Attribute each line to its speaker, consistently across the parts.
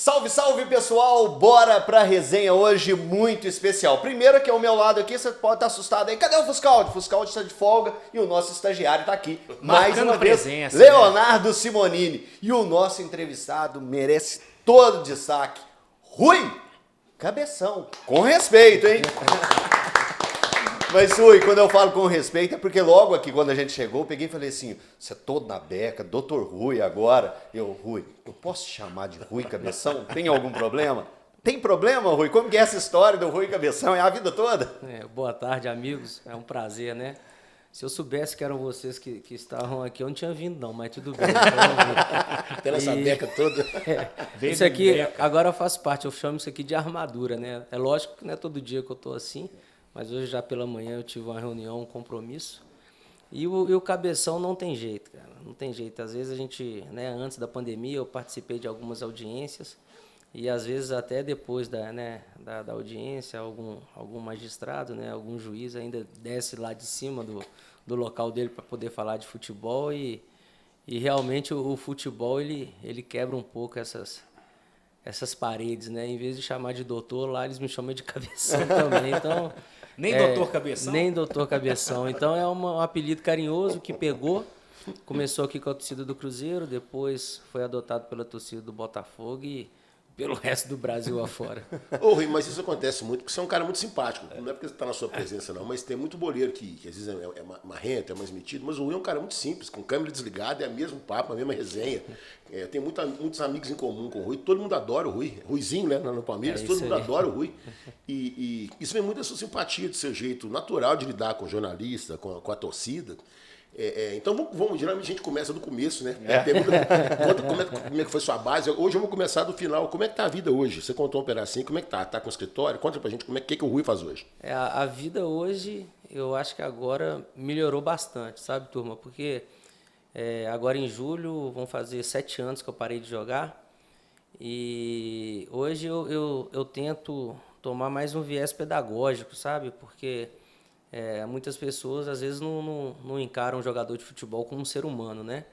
Speaker 1: Salve, salve pessoal, bora pra resenha hoje muito especial. Primeiro que ao meu lado aqui, você pode estar assustado aí, cadê o Fuscaldi? O Fuscaldi está de folga e o nosso estagiário está aqui. Mais uma vez,
Speaker 2: presença,
Speaker 1: Leonardo Simonini. E o nosso entrevistado merece todo o destaque, Rui Cabeção. Com respeito, hein? Mas, Rui, quando eu falo com respeito, é porque logo aqui, quando a gente chegou, eu peguei e falei assim, você é todo na beca, doutor Rui agora. Rui, eu posso te chamar de Rui Cabeção? Tem algum problema? Tem problema, Rui? Como que é essa história do Rui Cabeção? É a vida toda?
Speaker 3: Boa tarde, amigos. É um prazer, né? Se eu soubesse que eram vocês que estavam aqui, eu não tinha vindo, não, mas tudo bem.
Speaker 2: Pela essa beca toda.
Speaker 3: Isso aqui, agora eu faço parte, eu chamo isso aqui de armadura, né? É lógico que não é todo dia que eu tô assim, mas hoje já pela manhã eu tive uma reunião, um compromisso. E o Cabeção não tem jeito, cara. Não tem jeito. Às vezes a gente, né, antes da pandemia, eu participei de algumas audiências. E às vezes até depois da audiência, algum magistrado, né, algum juiz ainda desce lá de cima do local dele para poder falar de futebol. E realmente o futebol ele quebra um pouco essas paredes, né? Em vez de chamar de doutor, lá eles me chamam de Cabeção também. Então,
Speaker 2: nem doutor Cabeção?
Speaker 3: Nem doutor Cabeção. Então é um apelido carinhoso que pegou. Começou aqui com a torcida do Cruzeiro, depois foi adotado pela torcida do Botafogo e pelo resto do Brasil afora.
Speaker 4: Ô Rui, mas isso acontece muito porque você é um cara muito simpático. Não é porque você está na sua presença, não, mas tem muito boleiro que às vezes é marrento, é mais metido, mas o Rui é um cara muito simples, com câmera desligada, é o mesmo papo, a mesma resenha. Tem muitos amigos em comum com o Rui, todo mundo adora o Rui. Ruizinho, né, no Palmeiras, todo mundo adora o Rui. E isso vem muito da sua simpatia, do seu jeito natural de lidar com o jornalista, com a torcida. Então geralmente a gente começa do começo, né? Conta como é que foi sua base. Hoje eu vou começar do final. Como é que tá a vida hoje? Você contou um pedacinho, como é que tá? Tá com o escritório? Conta pra gente como é que o Rui faz hoje.
Speaker 3: A vida hoje, eu acho que agora melhorou bastante, sabe, turma? Porque agora em julho vão fazer 7 anos que eu parei de jogar. E hoje eu tento tomar mais um viés pedagógico, sabe? Porque muitas pessoas às vezes não encaram um jogador de futebol como um ser humano, né?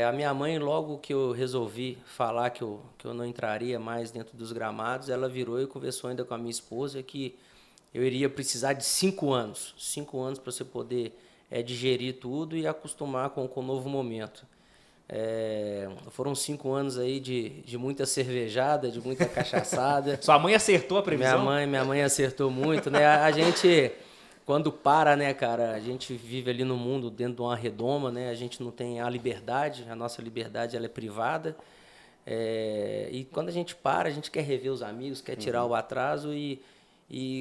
Speaker 3: A minha mãe, logo que eu resolvi falar que eu não entraria mais dentro dos gramados, ela virou e conversou ainda com a minha esposa que eu iria precisar de 5 anos. 5 anos para você poder digerir tudo e acostumar com o novo momento. Foram 5 anos aí de muita cervejada, de muita cachaçada.
Speaker 2: Sua mãe acertou a previsão?
Speaker 3: Minha mãe acertou muito, né? A gente... Quando para, né, cara, a gente vive ali no mundo dentro de uma redoma, né, a gente não tem a liberdade, a nossa liberdade ela é privada, e quando a gente para, a gente quer rever os amigos, quer tirar o atraso e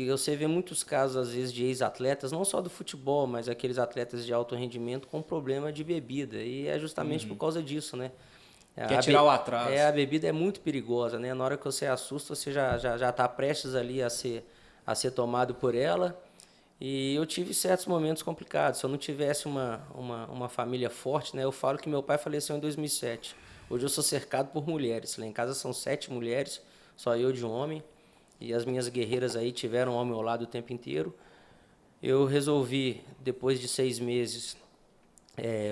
Speaker 3: você vê muitos casos, às vezes, de ex-atletas, não só do futebol, mas aqueles atletas de alto rendimento com problema de bebida, e é justamente por causa disso, né.
Speaker 2: Quer tirar o atraso.
Speaker 3: A bebida é muito perigosa, né, na hora que você assusta, você já está prestes ali a ser tomado por ela. E eu tive certos momentos complicados. Se eu não tivesse uma família forte, né? Eu falo que meu pai faleceu em 2007. Hoje eu sou cercado por mulheres. Lá em casa são 7 mulheres, só eu de homem. E as minhas guerreiras aí tiveram ao meu lado o tempo inteiro. Eu resolvi, depois de 6 meses,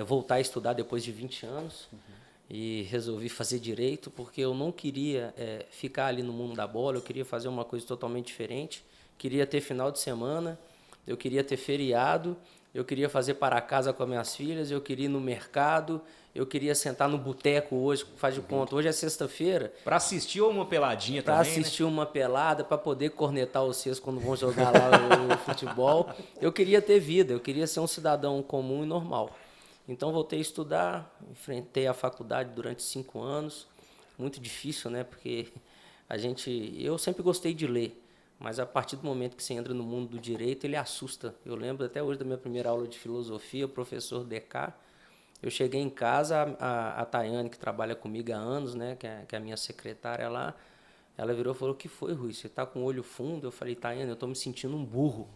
Speaker 3: voltar a estudar depois de 20 anos. E resolvi fazer direito, porque eu não queria ficar ali no mundo da bola. Eu queria fazer uma coisa totalmente diferente. Queria ter final de semana. Eu queria ter feriado, eu queria fazer para casa com as minhas filhas, eu queria ir no mercado, eu queria sentar no boteco hoje, faz de conta, hoje é sexta-feira.
Speaker 2: Para assistir uma peladinha também,
Speaker 3: Para assistir, né? Uma pelada, para poder cornetar vocês quando vão jogar lá o futebol. Eu queria ter vida, eu queria ser um cidadão comum e normal. Então voltei a estudar, enfrentei a faculdade durante 5 anos, muito difícil, né? Porque eu sempre gostei de ler. Mas a partir do momento que você entra no mundo do direito, ele assusta. Eu lembro até hoje da minha primeira aula de filosofia, o professor DK. Eu cheguei em casa, a Tayane, que trabalha comigo há anos, né, que é a minha secretária lá, ela virou e falou: "O que foi, Rui? Você está com o olho fundo?" Eu falei: "Tayane, eu estou me sentindo um burro,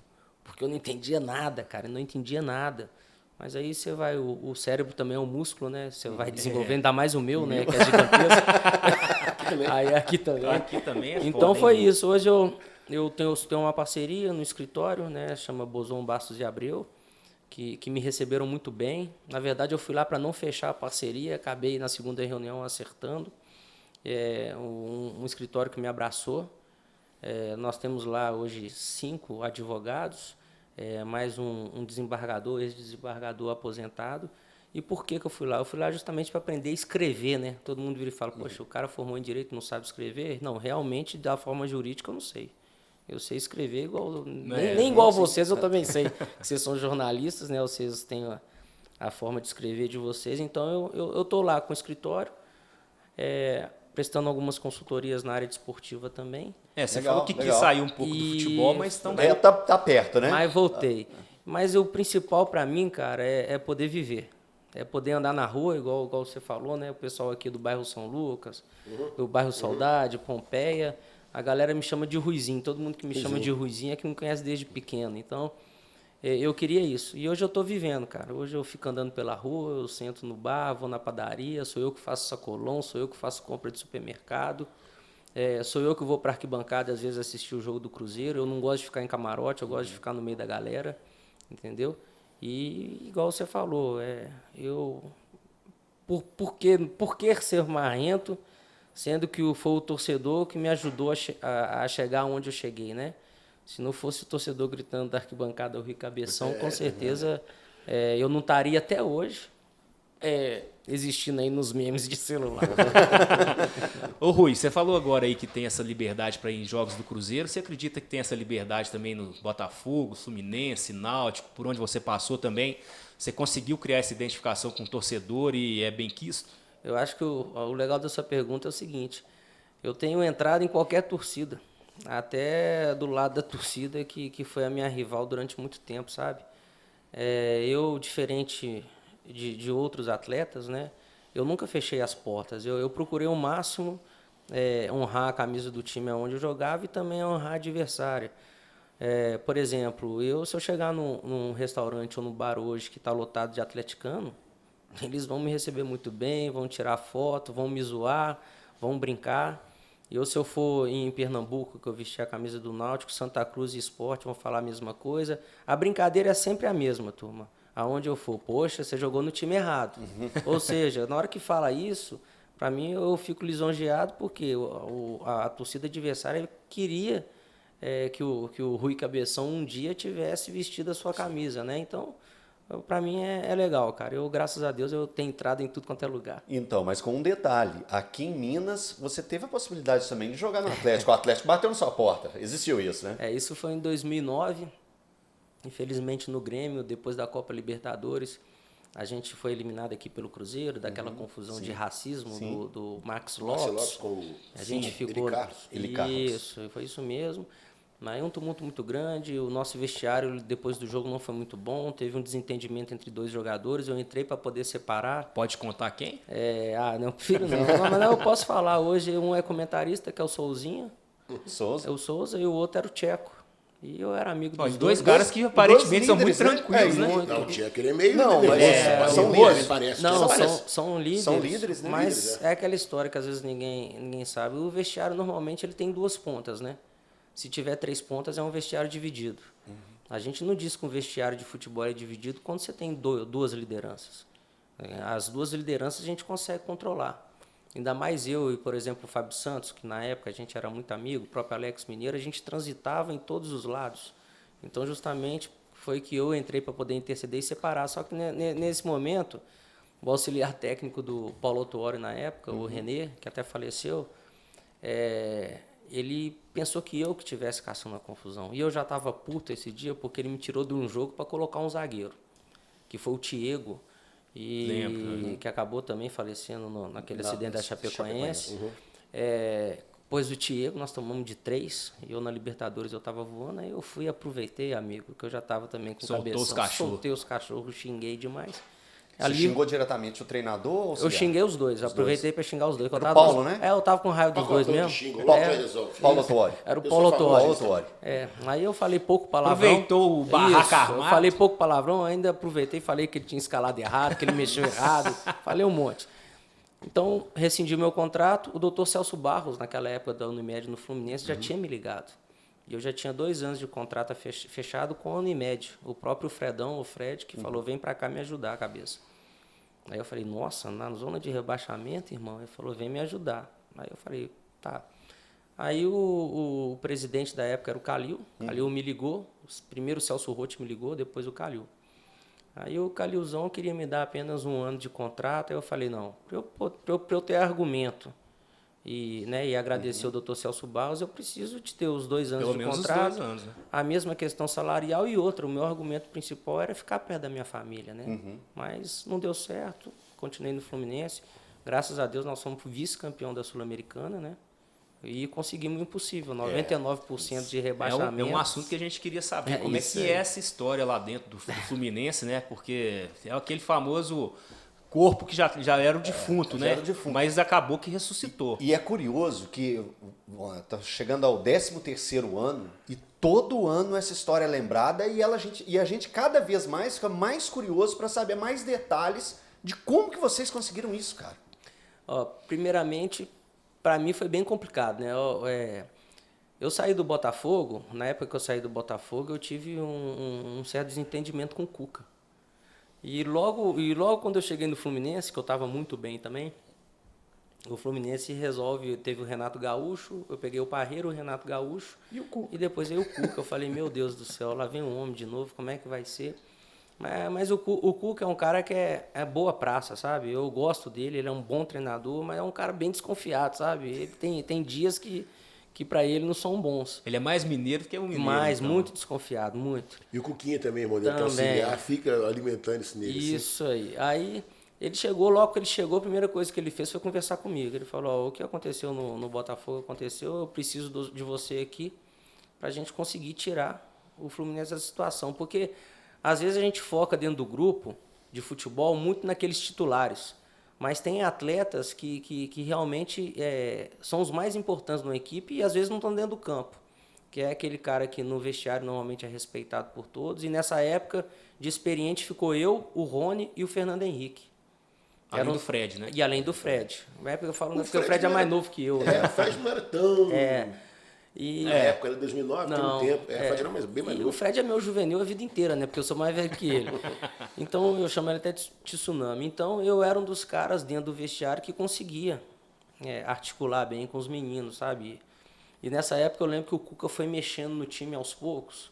Speaker 3: porque eu não entendia nada, cara, eu não entendia nada." Mas aí você vai, o cérebro também é um músculo, né? Você vai desenvolvendo, ainda mais o meu, né, que é gigantesco. Aqui também.
Speaker 2: Aqui também é
Speaker 3: então
Speaker 2: foda,
Speaker 3: foi
Speaker 2: hein?
Speaker 3: isso. Hoje eu tenho uma parceria no escritório, né? Chama Bozon Bastos de Abreu, que me receberam muito bem. Na verdade, eu fui lá para não fechar a parceria, acabei na segunda reunião acertando. um escritório que me abraçou. Nós temos lá hoje 5 advogados, mais um desembargador, ex-desembargador aposentado. E por que eu fui lá? Eu fui lá justamente para aprender a escrever, né? Todo mundo vira e fala, poxa, o cara formou em Direito e não sabe escrever? Não, realmente, da forma jurídica, eu não sei. Eu sei escrever igual... Nem igual vocês, eu também sei. Vocês são jornalistas, né? Vocês têm a forma de escrever de vocês. Então, eu estou lá com o escritório, prestando algumas consultorias na área desportiva também.
Speaker 2: Você falou que quis sair um pouco do futebol, mas também...
Speaker 1: Tá perto, né?
Speaker 3: Mas voltei. Mas o principal para mim, cara, é poder viver. É poder andar na rua, igual você falou, né? O pessoal aqui do bairro São Lucas, do bairro Saudade, Pompeia, a galera me chama de Ruizinho. Todo mundo que me chama de Ruizinho é que me conhece desde pequeno. Então, eu queria isso. E hoje eu estou vivendo, cara. Hoje eu fico andando pela rua, eu sento no bar, vou na padaria, sou eu que faço sacolão, sou eu que faço compra de supermercado. Sou eu que vou para a arquibancada, às vezes, assistir o jogo do Cruzeiro. Eu não gosto de ficar em camarote, eu gosto de ficar no meio da galera, entendeu? E, igual você falou, por que ser marrento, sendo que foi o torcedor que me ajudou a chegar onde eu cheguei, né? Se não fosse o torcedor gritando da arquibancada Rui Cabeção, com certeza eu não estaria até hoje existindo aí nos memes de celular.
Speaker 2: Ô Rui, você falou agora aí que tem essa liberdade para ir em jogos do Cruzeiro. Você acredita que tem essa liberdade também no Botafogo, Fluminense, Náutico, por onde você passou também? Você conseguiu criar essa identificação com o torcedor e é benquisto?
Speaker 3: Eu acho que o legal dessa pergunta é o seguinte: eu tenho entrado em qualquer torcida, até do lado da torcida que foi a minha rival durante muito tempo, sabe? Eu, diferente de outros atletas, né? Eu nunca fechei as portas. Eu procurei ao máximo honrar a camisa do time onde eu jogava e também honrar a adversária. Por exemplo, se eu chegar num restaurante ou num bar hoje que está lotado de atleticano, eles vão me receber muito bem, vão tirar foto, vão me zoar, vão brincar. Se eu for em Pernambuco, que eu vesti a camisa do Náutico, Santa Cruz e Sport, vão falar a mesma coisa. A brincadeira é sempre a mesma, turma. Aonde eu for, poxa, você jogou no time errado. Ou seja, na hora que fala isso, para mim eu fico lisonjeado porque a torcida adversária queria que o Rui Cabeção um dia tivesse vestido a sua camisa, né? Então, para mim é legal, cara. Graças a Deus, eu tenho entrado em tudo quanto é lugar.
Speaker 1: Então, mas com um detalhe. Aqui em Minas, você teve a possibilidade também de jogar no Atlético. O Atlético bateu na sua porta. Existiu isso, né?
Speaker 3: Isso foi em 2009. Infelizmente, no Grêmio, depois da Copa Libertadores, a gente foi eliminado aqui pelo Cruzeiro, daquela confusão de racismo do Max Lopes. A gente ficou... Isso, foi isso mesmo. Mas um tumulto muito grande, o nosso vestiário depois do jogo não foi muito bom, teve um desentendimento entre 2 jogadores, eu entrei para poder separar.
Speaker 2: Pode contar quem?
Speaker 3: Não, prefiro não. Mas eu posso falar hoje, um é comentarista, que é o Souzinha.
Speaker 1: Souza.
Speaker 3: É o Souza, e o outro era o Tcheco. E eu era amigo dos
Speaker 2: dois caras que aparentemente são muito tranquilos, né?
Speaker 4: Não, o Tcheco ele é meio...
Speaker 1: Não, mas
Speaker 4: são líderes, parece.
Speaker 3: Não, são líderes.
Speaker 1: São líderes, né?
Speaker 3: Mas é aquela história que às vezes ninguém sabe. O vestiário, normalmente, ele tem 2 pontas, né? Se tiver 3 pontas, é um vestiário dividido. A gente não diz que um vestiário de futebol é dividido quando você tem 2 lideranças. As 2 lideranças a gente consegue controlar. Ainda mais eu e, por exemplo, o Fábio Santos, que na época a gente era muito amigo, o próprio Alex Mineiro, a gente transitava em todos os lados. Então, justamente, foi que eu entrei para poder interceder e separar. Só que nesse momento, o auxiliar técnico do Paulo Autuori na época, o Renê, que até faleceu, ele pensou que eu que tivesse caçando a confusão. E eu já estava puto esse dia porque ele me tirou de um jogo para colocar um zagueiro, que foi o Tiego, que acabou também falecendo naquele acidente da Chapecoense. Depois do Tiego, nós tomamos de 3, e eu na Libertadores eu estava voando, aí eu fui, aproveitei, amigo, que eu já estava também com cabeça. Soltei os cachorros, xinguei demais.
Speaker 1: Você xingou diretamente o treinador? Ou
Speaker 3: eu xinguei os dois, aproveitei para xingar os dois.
Speaker 1: Era o Paulo, né?
Speaker 3: Eu tava com raiva dos dois mesmo.
Speaker 1: Paulo Autuori.
Speaker 3: Era o Paulo Autuori. Aí eu falei pouco palavrão.
Speaker 2: Aproveitou o barraca armado.
Speaker 3: Eu falei pouco palavrão, ainda aproveitei e falei que ele tinha escalado errado, que ele mexeu errado. Falei um monte. Então, rescindi meu contrato. O doutor Celso Barros, naquela época da Unimed no Fluminense, já tinha me ligado. E eu já tinha 2 anos de contrato fechado com a Unimed. O próprio Fredão, o Fred, que falou, vem para cá me ajudar a cabeça. Aí eu falei, nossa, na zona de rebaixamento, irmão? Ele falou, vem me ajudar. Aí eu falei, tá. Aí o presidente da época era o Calil. O Calil me ligou. Primeiro o Celso Roth me ligou, depois o Calil. Aí o Calilzão queria me dar apenas 1 ano de contrato. Aí eu falei, não, para eu ter argumento e agradecer o Dr. Celso Barros, eu preciso de ter os 2 anos
Speaker 2: Pelo
Speaker 3: de
Speaker 2: menos
Speaker 3: contrato.
Speaker 2: os 2 anos, né?
Speaker 3: A mesma questão salarial e outra. O meu argumento principal era ficar perto da minha família, né? Mas não deu certo. Continuei no Fluminense. Graças a Deus nós somos vice-campeão da Sul-Americana, né? E conseguimos o impossível, 99% de rebaixamento.
Speaker 2: É um assunto que a gente queria saber, como é que é essa história lá dentro do Fluminense, né? Porque é aquele famoso corpo que já era o defunto, né?
Speaker 1: Era o defunto.
Speaker 2: Mas acabou que ressuscitou.
Speaker 1: E é curioso que está chegando ao 13º ano e todo ano essa história é lembrada e a gente cada vez mais fica mais curioso para saber mais detalhes de como que vocês conseguiram isso, cara.
Speaker 3: Primeiramente, para mim foi bem complicado, né? Eu saí do Botafogo, na época que eu saí do Botafogo, eu tive um certo desentendimento com o Cuca. E logo quando eu cheguei no Fluminense, que eu estava muito bem também, o Fluminense teve o Renato Gaúcho, eu peguei o Parreira, o Renato Gaúcho e depois veio o Cuca. Eu falei, meu Deus do céu, lá vem um homem de novo, como é que vai ser? Mas o Cuca é um cara que é boa praça, sabe? Eu gosto dele, ele é um bom treinador, mas é um cara bem desconfiado, sabe? Ele tem dias que para ele não são bons.
Speaker 2: Ele é mais mineiro do que um mineiro.
Speaker 3: Mas
Speaker 2: então.
Speaker 3: muito desconfiado, muito.
Speaker 4: E o Cuquinha também, modelo, que auxiliar, fica alimentando isso nele.
Speaker 3: Isso aí. Aí ele chegou, logo que ele chegou, a primeira coisa que ele fez foi conversar comigo. Ele falou, o que aconteceu no Botafogo aconteceu, eu preciso de você aqui pra gente conseguir tirar o Fluminense dessa situação. Porque às vezes a gente foca dentro do grupo de futebol muito naqueles titulares, mas tem atletas que realmente são os mais importantes numa equipe e às vezes não estão dentro do campo, que é aquele cara que no vestiário normalmente é respeitado por todos. E nessa época de experiente ficou eu, o Rony e o Fernando Henrique.
Speaker 2: Além do Fred, né?
Speaker 3: E além do Fred. Na época eu falo porque o Fred é mais novo que eu.
Speaker 4: O Fred não era tão...
Speaker 3: E,
Speaker 4: na época, era 2009,
Speaker 3: não,
Speaker 4: tem um tempo. O Fred era bem mais
Speaker 3: e
Speaker 4: novo.
Speaker 3: o Fred é meu juvenil a vida inteira, né? Porque eu sou mais velho que ele. Então, eu chamo ele até de tsunami. Então, eu era um dos caras dentro do vestiário que conseguia articular bem com os meninos, sabe? E nessa época, eu lembro que o Cuca foi mexendo no time aos poucos.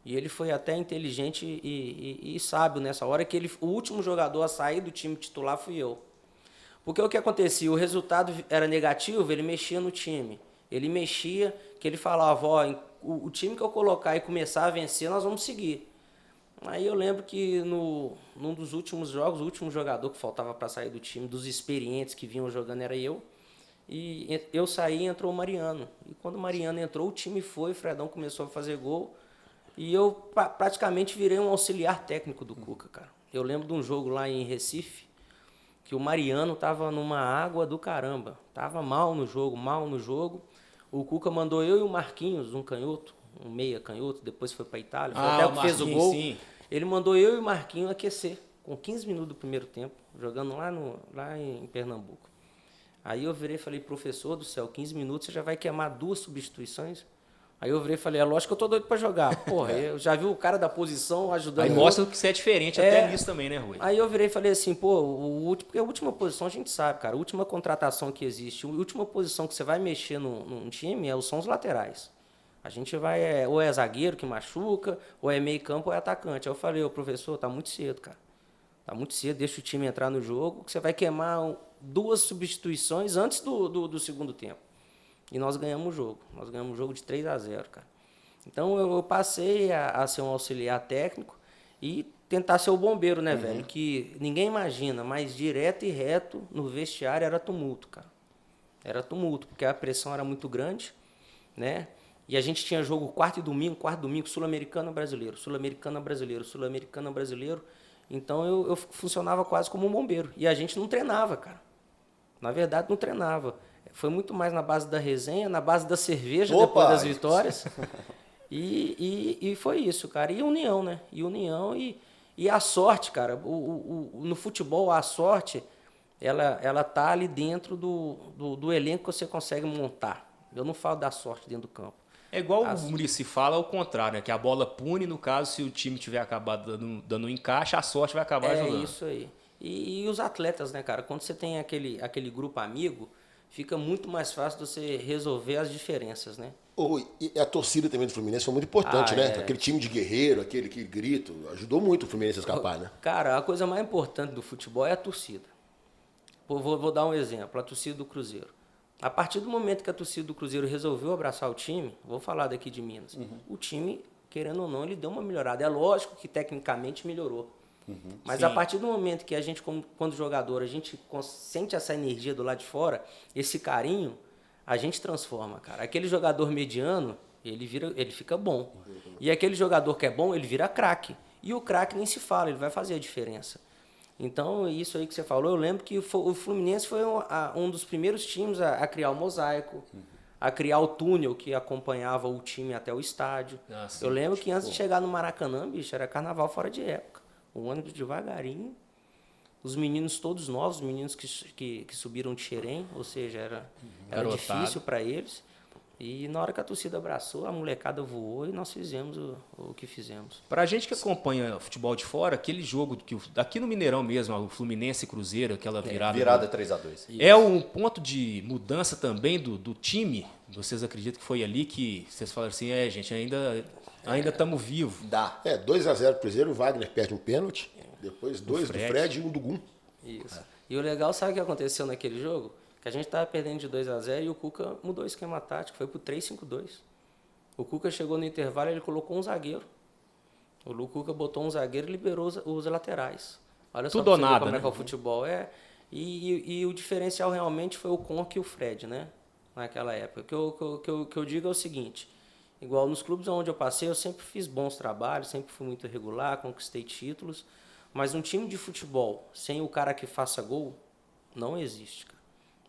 Speaker 3: E ele foi até inteligente e sábio nessa hora, que o último jogador a sair do time titular fui eu. Porque o que acontecia? O resultado era negativo, ele mexia no time. Ele mexia, que ele falava, o time que eu colocar e começar a vencer, nós vamos seguir. Aí eu lembro que num dos últimos jogos, o último jogador que faltava para sair do time, dos experientes que vinham jogando, era eu. E eu saí e entrou o Mariano. E quando o Mariano entrou, o time foi, o Fredão começou a fazer gol. E eu praticamente virei um auxiliar técnico do Cuca, cara. Eu lembro de um jogo lá em Recife, que o Mariano tava numa água do caramba. Tava mal no jogo. O Cuca mandou eu e o Marquinhos, um canhoto, um meia canhoto, depois foi para Itália, foi até o que fez o gol.
Speaker 2: Sim.
Speaker 3: Ele mandou eu e o Marquinhos aquecer, com 15 minutos do primeiro tempo, jogando lá em Pernambuco. Aí eu virei e falei, professor do céu, 15 minutos você já vai queimar 2 substituições? Aí eu virei e falei, lógico que eu tô doido para jogar. Porra, eu já vi o cara da posição ajudando.
Speaker 2: Aí mostra que você é diferente até nisso também, né, Rui?
Speaker 3: Aí eu virei e falei assim, porque a última posição a gente sabe, cara, a última contratação que existe, a última posição que você vai mexer num time são os laterais. A gente vai, ou é zagueiro que machuca, ou é meio campo, ou é atacante. Aí eu falei, professor, tá muito cedo, cara. Tá muito cedo, deixa o time entrar no jogo, que você vai queimar 2 substituições antes do segundo tempo. E nós ganhamos o jogo. Nós ganhamos o jogo de 3-0, cara. Então eu passei a ser um auxiliar técnico e tentar ser o bombeiro, né, velho? Que ninguém imagina, mas direto e reto no vestiário era tumulto, cara. Era tumulto, porque a pressão era muito grande, né? E a gente tinha jogo quarto domingo, Sul-Americana brasileiro, Sul-Americana brasileiro, Sul-Americana brasileiro. Então eu funcionava quase como um bombeiro. E a gente não treinava, cara. Na verdade, não treinava. Foi muito mais na base da resenha, na base da cerveja, depois das vitórias. E foi isso, cara. E união, né? E a sorte, cara. No futebol, a sorte, ela tá ali dentro do elenco que você consegue montar. Eu não falo da sorte dentro do campo.
Speaker 2: É igual o Muricy fala ao contrário, né? Que a bola pune, no caso, se o time tiver acabado dando um encaixe, a sorte vai acabar jogando.
Speaker 3: É isso aí. E os atletas, né, cara? Quando você tem aquele grupo amigo, fica muito mais fácil de você resolver as diferenças, né?
Speaker 4: E a torcida também do Fluminense foi muito importante, né?
Speaker 3: É.
Speaker 4: Aquele time de guerreiro, aquele que grito, ajudou muito o Fluminense a escapar, né?
Speaker 3: Cara, a coisa mais importante do futebol é a torcida. Vou dar um exemplo, a torcida do Cruzeiro. A partir do momento que a torcida do Cruzeiro resolveu abraçar o time, vou falar daqui de Minas, o time, querendo ou não, ele deu uma melhorada. É lógico que tecnicamente melhorou. Mas
Speaker 2: Sim.
Speaker 3: a partir do momento que a gente, quando jogador, a gente sente essa energia do lado de fora, esse carinho, a gente transforma, cara. Aquele jogador mediano, ele fica bom. E aquele jogador que é bom, ele vira craque. E o craque nem se fala, ele vai fazer a diferença. Então, isso aí que você falou, eu lembro que o Fluminense foi um dos primeiros times a criar o mosaico, a criar o túnel que acompanhava o time até o estádio.
Speaker 2: Ah, sim.
Speaker 3: Eu lembro que antes de chegar no Maracanã, bicho, era carnaval fora de época. O ônibus devagarinho, os meninos todos novos, os meninos que subiram de Xerém, ou seja, era
Speaker 2: Garotado.
Speaker 3: difícil para eles. E na hora que a torcida abraçou, a molecada voou e nós fizemos o que fizemos.
Speaker 2: Pra gente que acompanha futebol de fora, aquele jogo aqui no Mineirão mesmo, o Fluminense e Cruzeiro, aquela virada.
Speaker 1: Virada 3-2.
Speaker 2: É um ponto de mudança também do time? Vocês acreditam que foi ali que vocês falaram assim, gente, ainda estamos vivos?
Speaker 1: Dá.
Speaker 4: 2-0 pro Cruzeiro, o Wagner perde um pênalti, depois 2 do Fred e um do Gum.
Speaker 3: Isso. E o legal, sabe o que aconteceu naquele jogo? Que a gente estava perdendo de 2-0 e o Cuca mudou o esquema tático, foi pro 3-5-2. O Cuca chegou no intervalo e ele colocou um zagueiro. O Cuca botou um zagueiro e liberou os laterais. Olha só
Speaker 2: Tudo ou
Speaker 3: pra você ver
Speaker 2: nada,
Speaker 3: como
Speaker 2: né?
Speaker 3: é que é o futebol. E o diferencial realmente foi o Conca e o Fred, né? Naquela época. O que eu digo é o seguinte, igual nos clubes onde eu passei, eu sempre fiz bons trabalhos, sempre fui muito regular, conquistei títulos, mas um time de futebol sem o cara que faça gol, não existe, cara.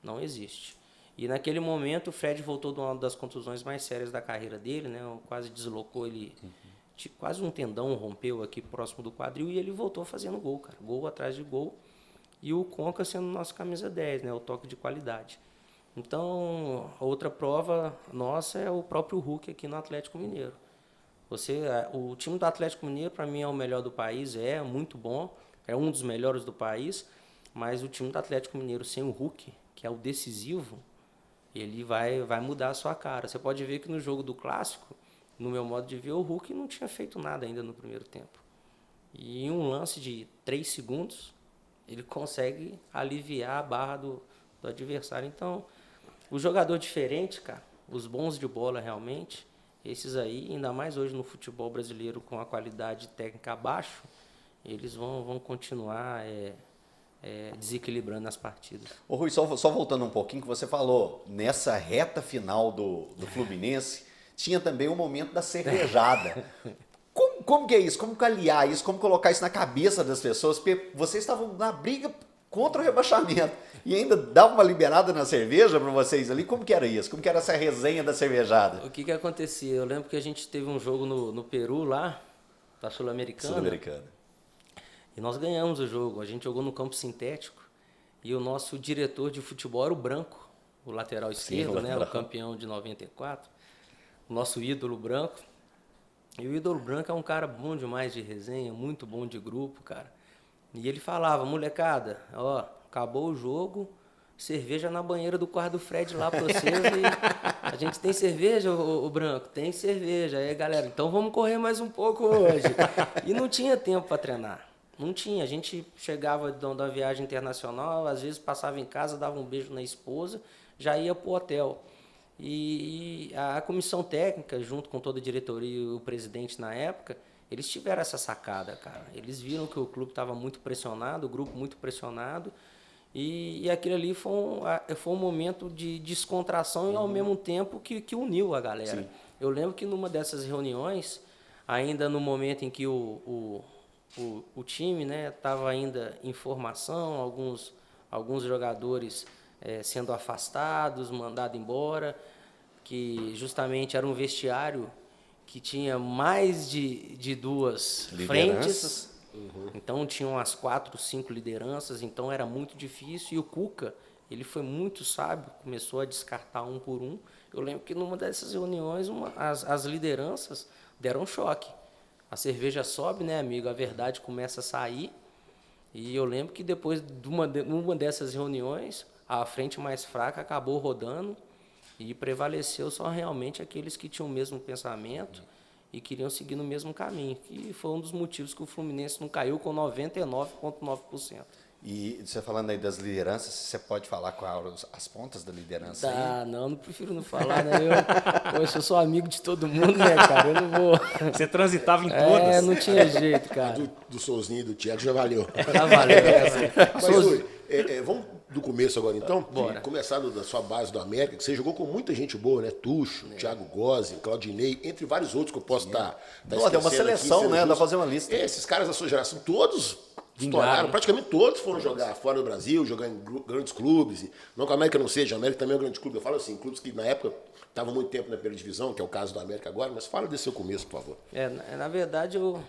Speaker 3: Não existe. E naquele momento o Fred voltou de uma das contusões mais sérias da carreira dele, né? Quase deslocou ele, quase um tendão rompeu aqui próximo do quadril e ele voltou fazendo gol, cara. Gol atrás de gol. E o Conca sendo nosso camisa 10, né? O toque de qualidade. Então, a outra prova nossa é o próprio Hulk aqui no Atlético Mineiro. O time do Atlético Mineiro, para mim, é o melhor do país, é muito bom, é um dos melhores do país, mas o time do Atlético Mineiro sem o Hulk, que é o decisivo, ele vai mudar a sua cara. Você pode ver que no jogo do Clássico, no meu modo de ver, o Hulk não tinha feito nada ainda no primeiro tempo. E em um lance de 3 segundos, ele consegue aliviar a barra do adversário. Então, o jogador diferente, cara, os bons de bola realmente, esses aí, ainda mais hoje no futebol brasileiro com a qualidade técnica abaixo, eles vão continuar desequilibrando as partidas.
Speaker 1: Ô Rui, só voltando um pouquinho, que você falou, nessa reta final do Fluminense, tinha também o momento da cervejada. Como que é isso? Como aliar isso? Como colocar isso na cabeça das pessoas? Porque vocês estavam na briga contra o rebaixamento e ainda dava uma liberada na cerveja para vocês ali. Como que era isso? Como que era essa resenha da cervejada?
Speaker 3: O que acontecia? Eu lembro que a gente teve um jogo no Peru lá, da Sul-Americana. E nós ganhamos o jogo. A gente jogou no campo sintético e o nosso diretor de futebol era o Branco, o lateral esquerdo,
Speaker 1: Sim,
Speaker 3: né? O campeão de 94. O nosso ídolo Branco. E o ídolo Branco é um cara bom demais de resenha, muito bom de grupo, cara. E ele falava, molecada, acabou o jogo, cerveja na banheira do quarto do Fred lá pra vocês. E a gente tem cerveja, o Branco? Tem cerveja. Aí, galera, então vamos correr mais um pouco hoje. E não tinha tempo para treinar. Não tinha. A gente chegava da viagem internacional, às vezes passava em casa, dava um beijo na esposa, já ia pro hotel. E a comissão técnica, junto com toda a diretoria e o presidente na época, eles tiveram essa sacada, cara. Eles viram que o clube estava muito pressionado, o grupo muito pressionado, e aquilo ali foi um momento de descontração e ao mesmo tempo que uniu a galera. Sim. Eu lembro que numa dessas reuniões, ainda no momento em que o time, né, estava ainda em formação, alguns jogadores sendo afastados, mandados embora, que justamente era um vestiário que tinha mais de 2 frentes, então tinham umas 4, 5 lideranças, então era muito difícil, e o Cuca, ele foi muito sábio, começou a descartar um por um. Eu lembro que numa dessas reuniões, as lideranças deram um choque. A cerveja sobe, né, amigo, a verdade começa a sair, e eu lembro que depois de uma dessas reuniões, a frente mais fraca acabou rodando e prevaleceu só realmente aqueles que tinham o mesmo pensamento e queriam seguir no mesmo caminho. E foi um dos motivos que o Fluminense não caiu com 99,9%.
Speaker 1: E você falando aí das lideranças, você pode falar quais as pontas da liderança aí?
Speaker 3: Não prefiro não falar, né? Poxa, eu sou amigo de todo mundo, né, cara? Eu não vou...
Speaker 2: Você transitava em todas.
Speaker 3: não tinha jeito, cara.
Speaker 4: Do Souzinho e do Thiago já valeu.
Speaker 3: Tá valendo.
Speaker 4: Mas, Rui, vamos do começo agora, então?
Speaker 3: Bora.
Speaker 4: Começar da sua base do América, que você jogou com muita gente boa, né? Tuxo, Thiago Gozzi, Claudinei, entre vários outros que eu posso estar esquecendo.
Speaker 1: Tem uma seleção,
Speaker 4: aqui,
Speaker 1: né? Dá pra fazer uma lista.
Speaker 4: Esses caras da sua geração, todos estouraram, praticamente todos foram jogar fora do Brasil, jogar em grandes clubes. Não que a América não seja, a América também é um grande clube. Eu falo assim, clubes que na época estavam muito tempo na primeira divisão, que é o caso do América agora, mas fala desse seu começo, por favor.
Speaker 3: Na verdade, o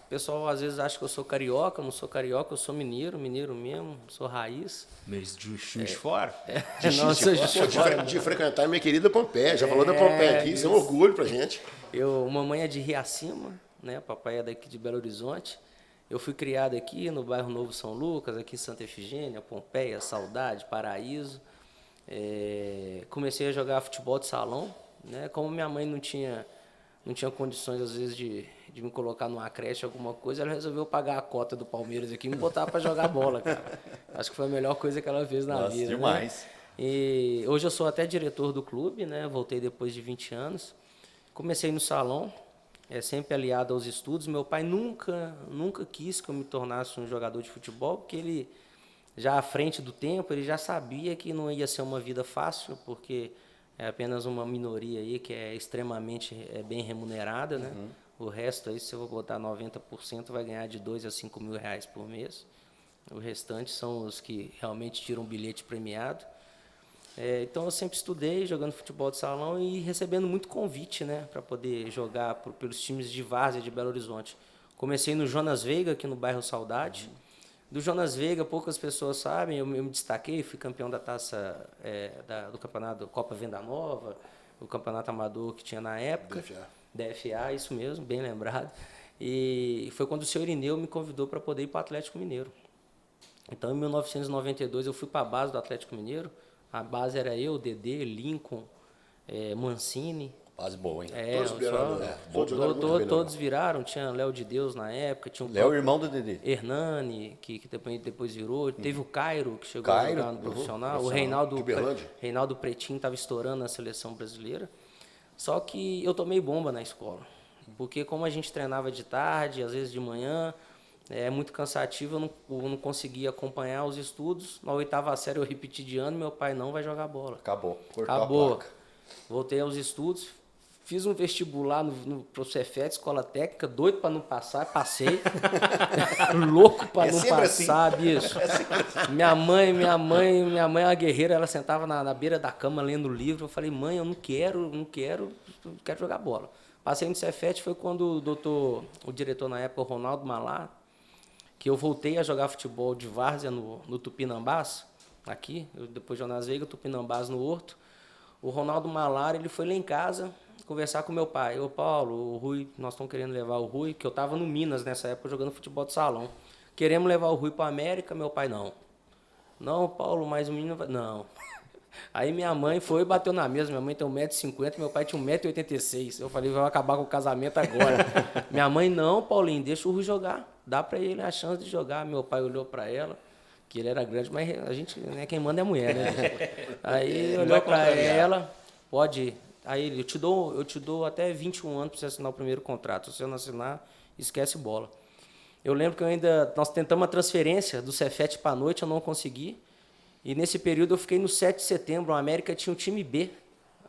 Speaker 3: pessoal às vezes acha que eu sou carioca, eu não sou carioca, eu sou mineiro mesmo, sou raiz.
Speaker 2: Mas de Juiz de Fora?
Speaker 3: Não, eu sou Juiz de Fora.
Speaker 4: De frequentar minha querida Pompeia, já falou da Pompeia aqui, isso é um orgulho pra gente.
Speaker 3: Mamãe é de Riacima, né? Papai é daqui de Belo Horizonte. Eu fui criado aqui no bairro Novo São Lucas, aqui em Santa Efigênia, Pompeia, Saudade, Paraíso. Comecei a jogar futebol de salão, né? Como minha mãe não tinha condições, às vezes, de me colocar numa creche, alguma coisa, ela resolveu pagar a cota do Palmeiras aqui e me botar para jogar bola, cara. Acho que foi a melhor coisa que ela fez na vida.
Speaker 1: Demais.
Speaker 3: Né? E hoje eu sou até diretor do clube, né? Voltei depois de 20 anos. Comecei no salão, sempre aliado aos estudos. Meu pai nunca quis que eu me tornasse um jogador de futebol, porque ele, já à frente do tempo, ele já sabia que não ia ser uma vida fácil, porque é apenas uma minoria aí que é extremamente bem remunerada, né? O resto aí, se eu vou botar 90%, vai ganhar de 2 a 5 mil reais por mês. O restante são os que realmente tiram bilhete premiado. Então eu sempre estudei jogando futebol de salão e recebendo muito convite, né, para poder jogar pelos times de várzea de Belo Horizonte. Comecei no Jonas Veiga, aqui no bairro Saudade. Do Jonas Veiga, poucas pessoas sabem, eu me destaquei, fui campeão da taça do campeonato Copa Venda Nova, o campeonato amador que tinha na época. DFA, isso mesmo, bem lembrado. E foi quando o senhor Irineu me convidou para poder ir para o Atlético Mineiro. Então, em 1992, eu fui para a base do Atlético Mineiro. A base era eu, Dedê, Lincoln, Mancini.
Speaker 1: Base boa, hein?
Speaker 3: Todos viraram. Tinha Léo de Deus na época. Tinha
Speaker 1: Léo, irmão do Dedê.
Speaker 3: Hernani, que depois virou. Teve o Cairo, que chegou a jogar no profissional. O Reinaldo Pretinho estava estourando na seleção brasileira. Só que eu tomei bomba na escola. Porque como a gente treinava de tarde, às vezes de manhã... É muito cansativo, eu não conseguia acompanhar os estudos. Na 8ª série eu repeti de ano, meu pai não vai jogar bola.
Speaker 1: Acabou.
Speaker 3: Acabou. Voltei aos estudos, fiz um vestibular pro Cefet, escola técnica, doido para não passar, passei. Louco para não passar, assim. Bicho. Minha mãe é uma guerreira, ela sentava na beira da cama lendo livro. Eu falei, mãe, eu não quero jogar bola. Passei no Cefet, foi quando o diretor na época, o Ronaldo Malar, que eu voltei a jogar futebol de várzea no Tupinambás, aqui, depois de Jonas Veiga, Tupinambás no Horto. O Ronaldo Malar, ele foi lá em casa conversar com meu pai. Ô Paulo, o Rui, nós estamos querendo levar o Rui, que eu estava no Minas nessa época jogando futebol de salão. Queremos levar o Rui para a América, meu pai não. Não, Paulo, mas o menino vai... Não. Aí minha mãe foi e bateu na mesa. Minha mãe tem 1,50 m, meu pai tinha 1,86 m. Eu falei, vai acabar com o casamento agora. Minha mãe, não, Paulinho, deixa o Rui jogar. Dá para ele a chance de jogar. Meu pai olhou para ela, que ele era grande, mas a gente, né, quem manda é a mulher, né? Aí olhou para ela, pode ir. Aí ele, eu te dou até 21 anos para você assinar o primeiro contrato. Se você não assinar, esquece bola. Eu lembro que nós tentamos a transferência do Cefet para a noite, eu não consegui. E nesse período eu fiquei no 7 de setembro. O América tinha um time B,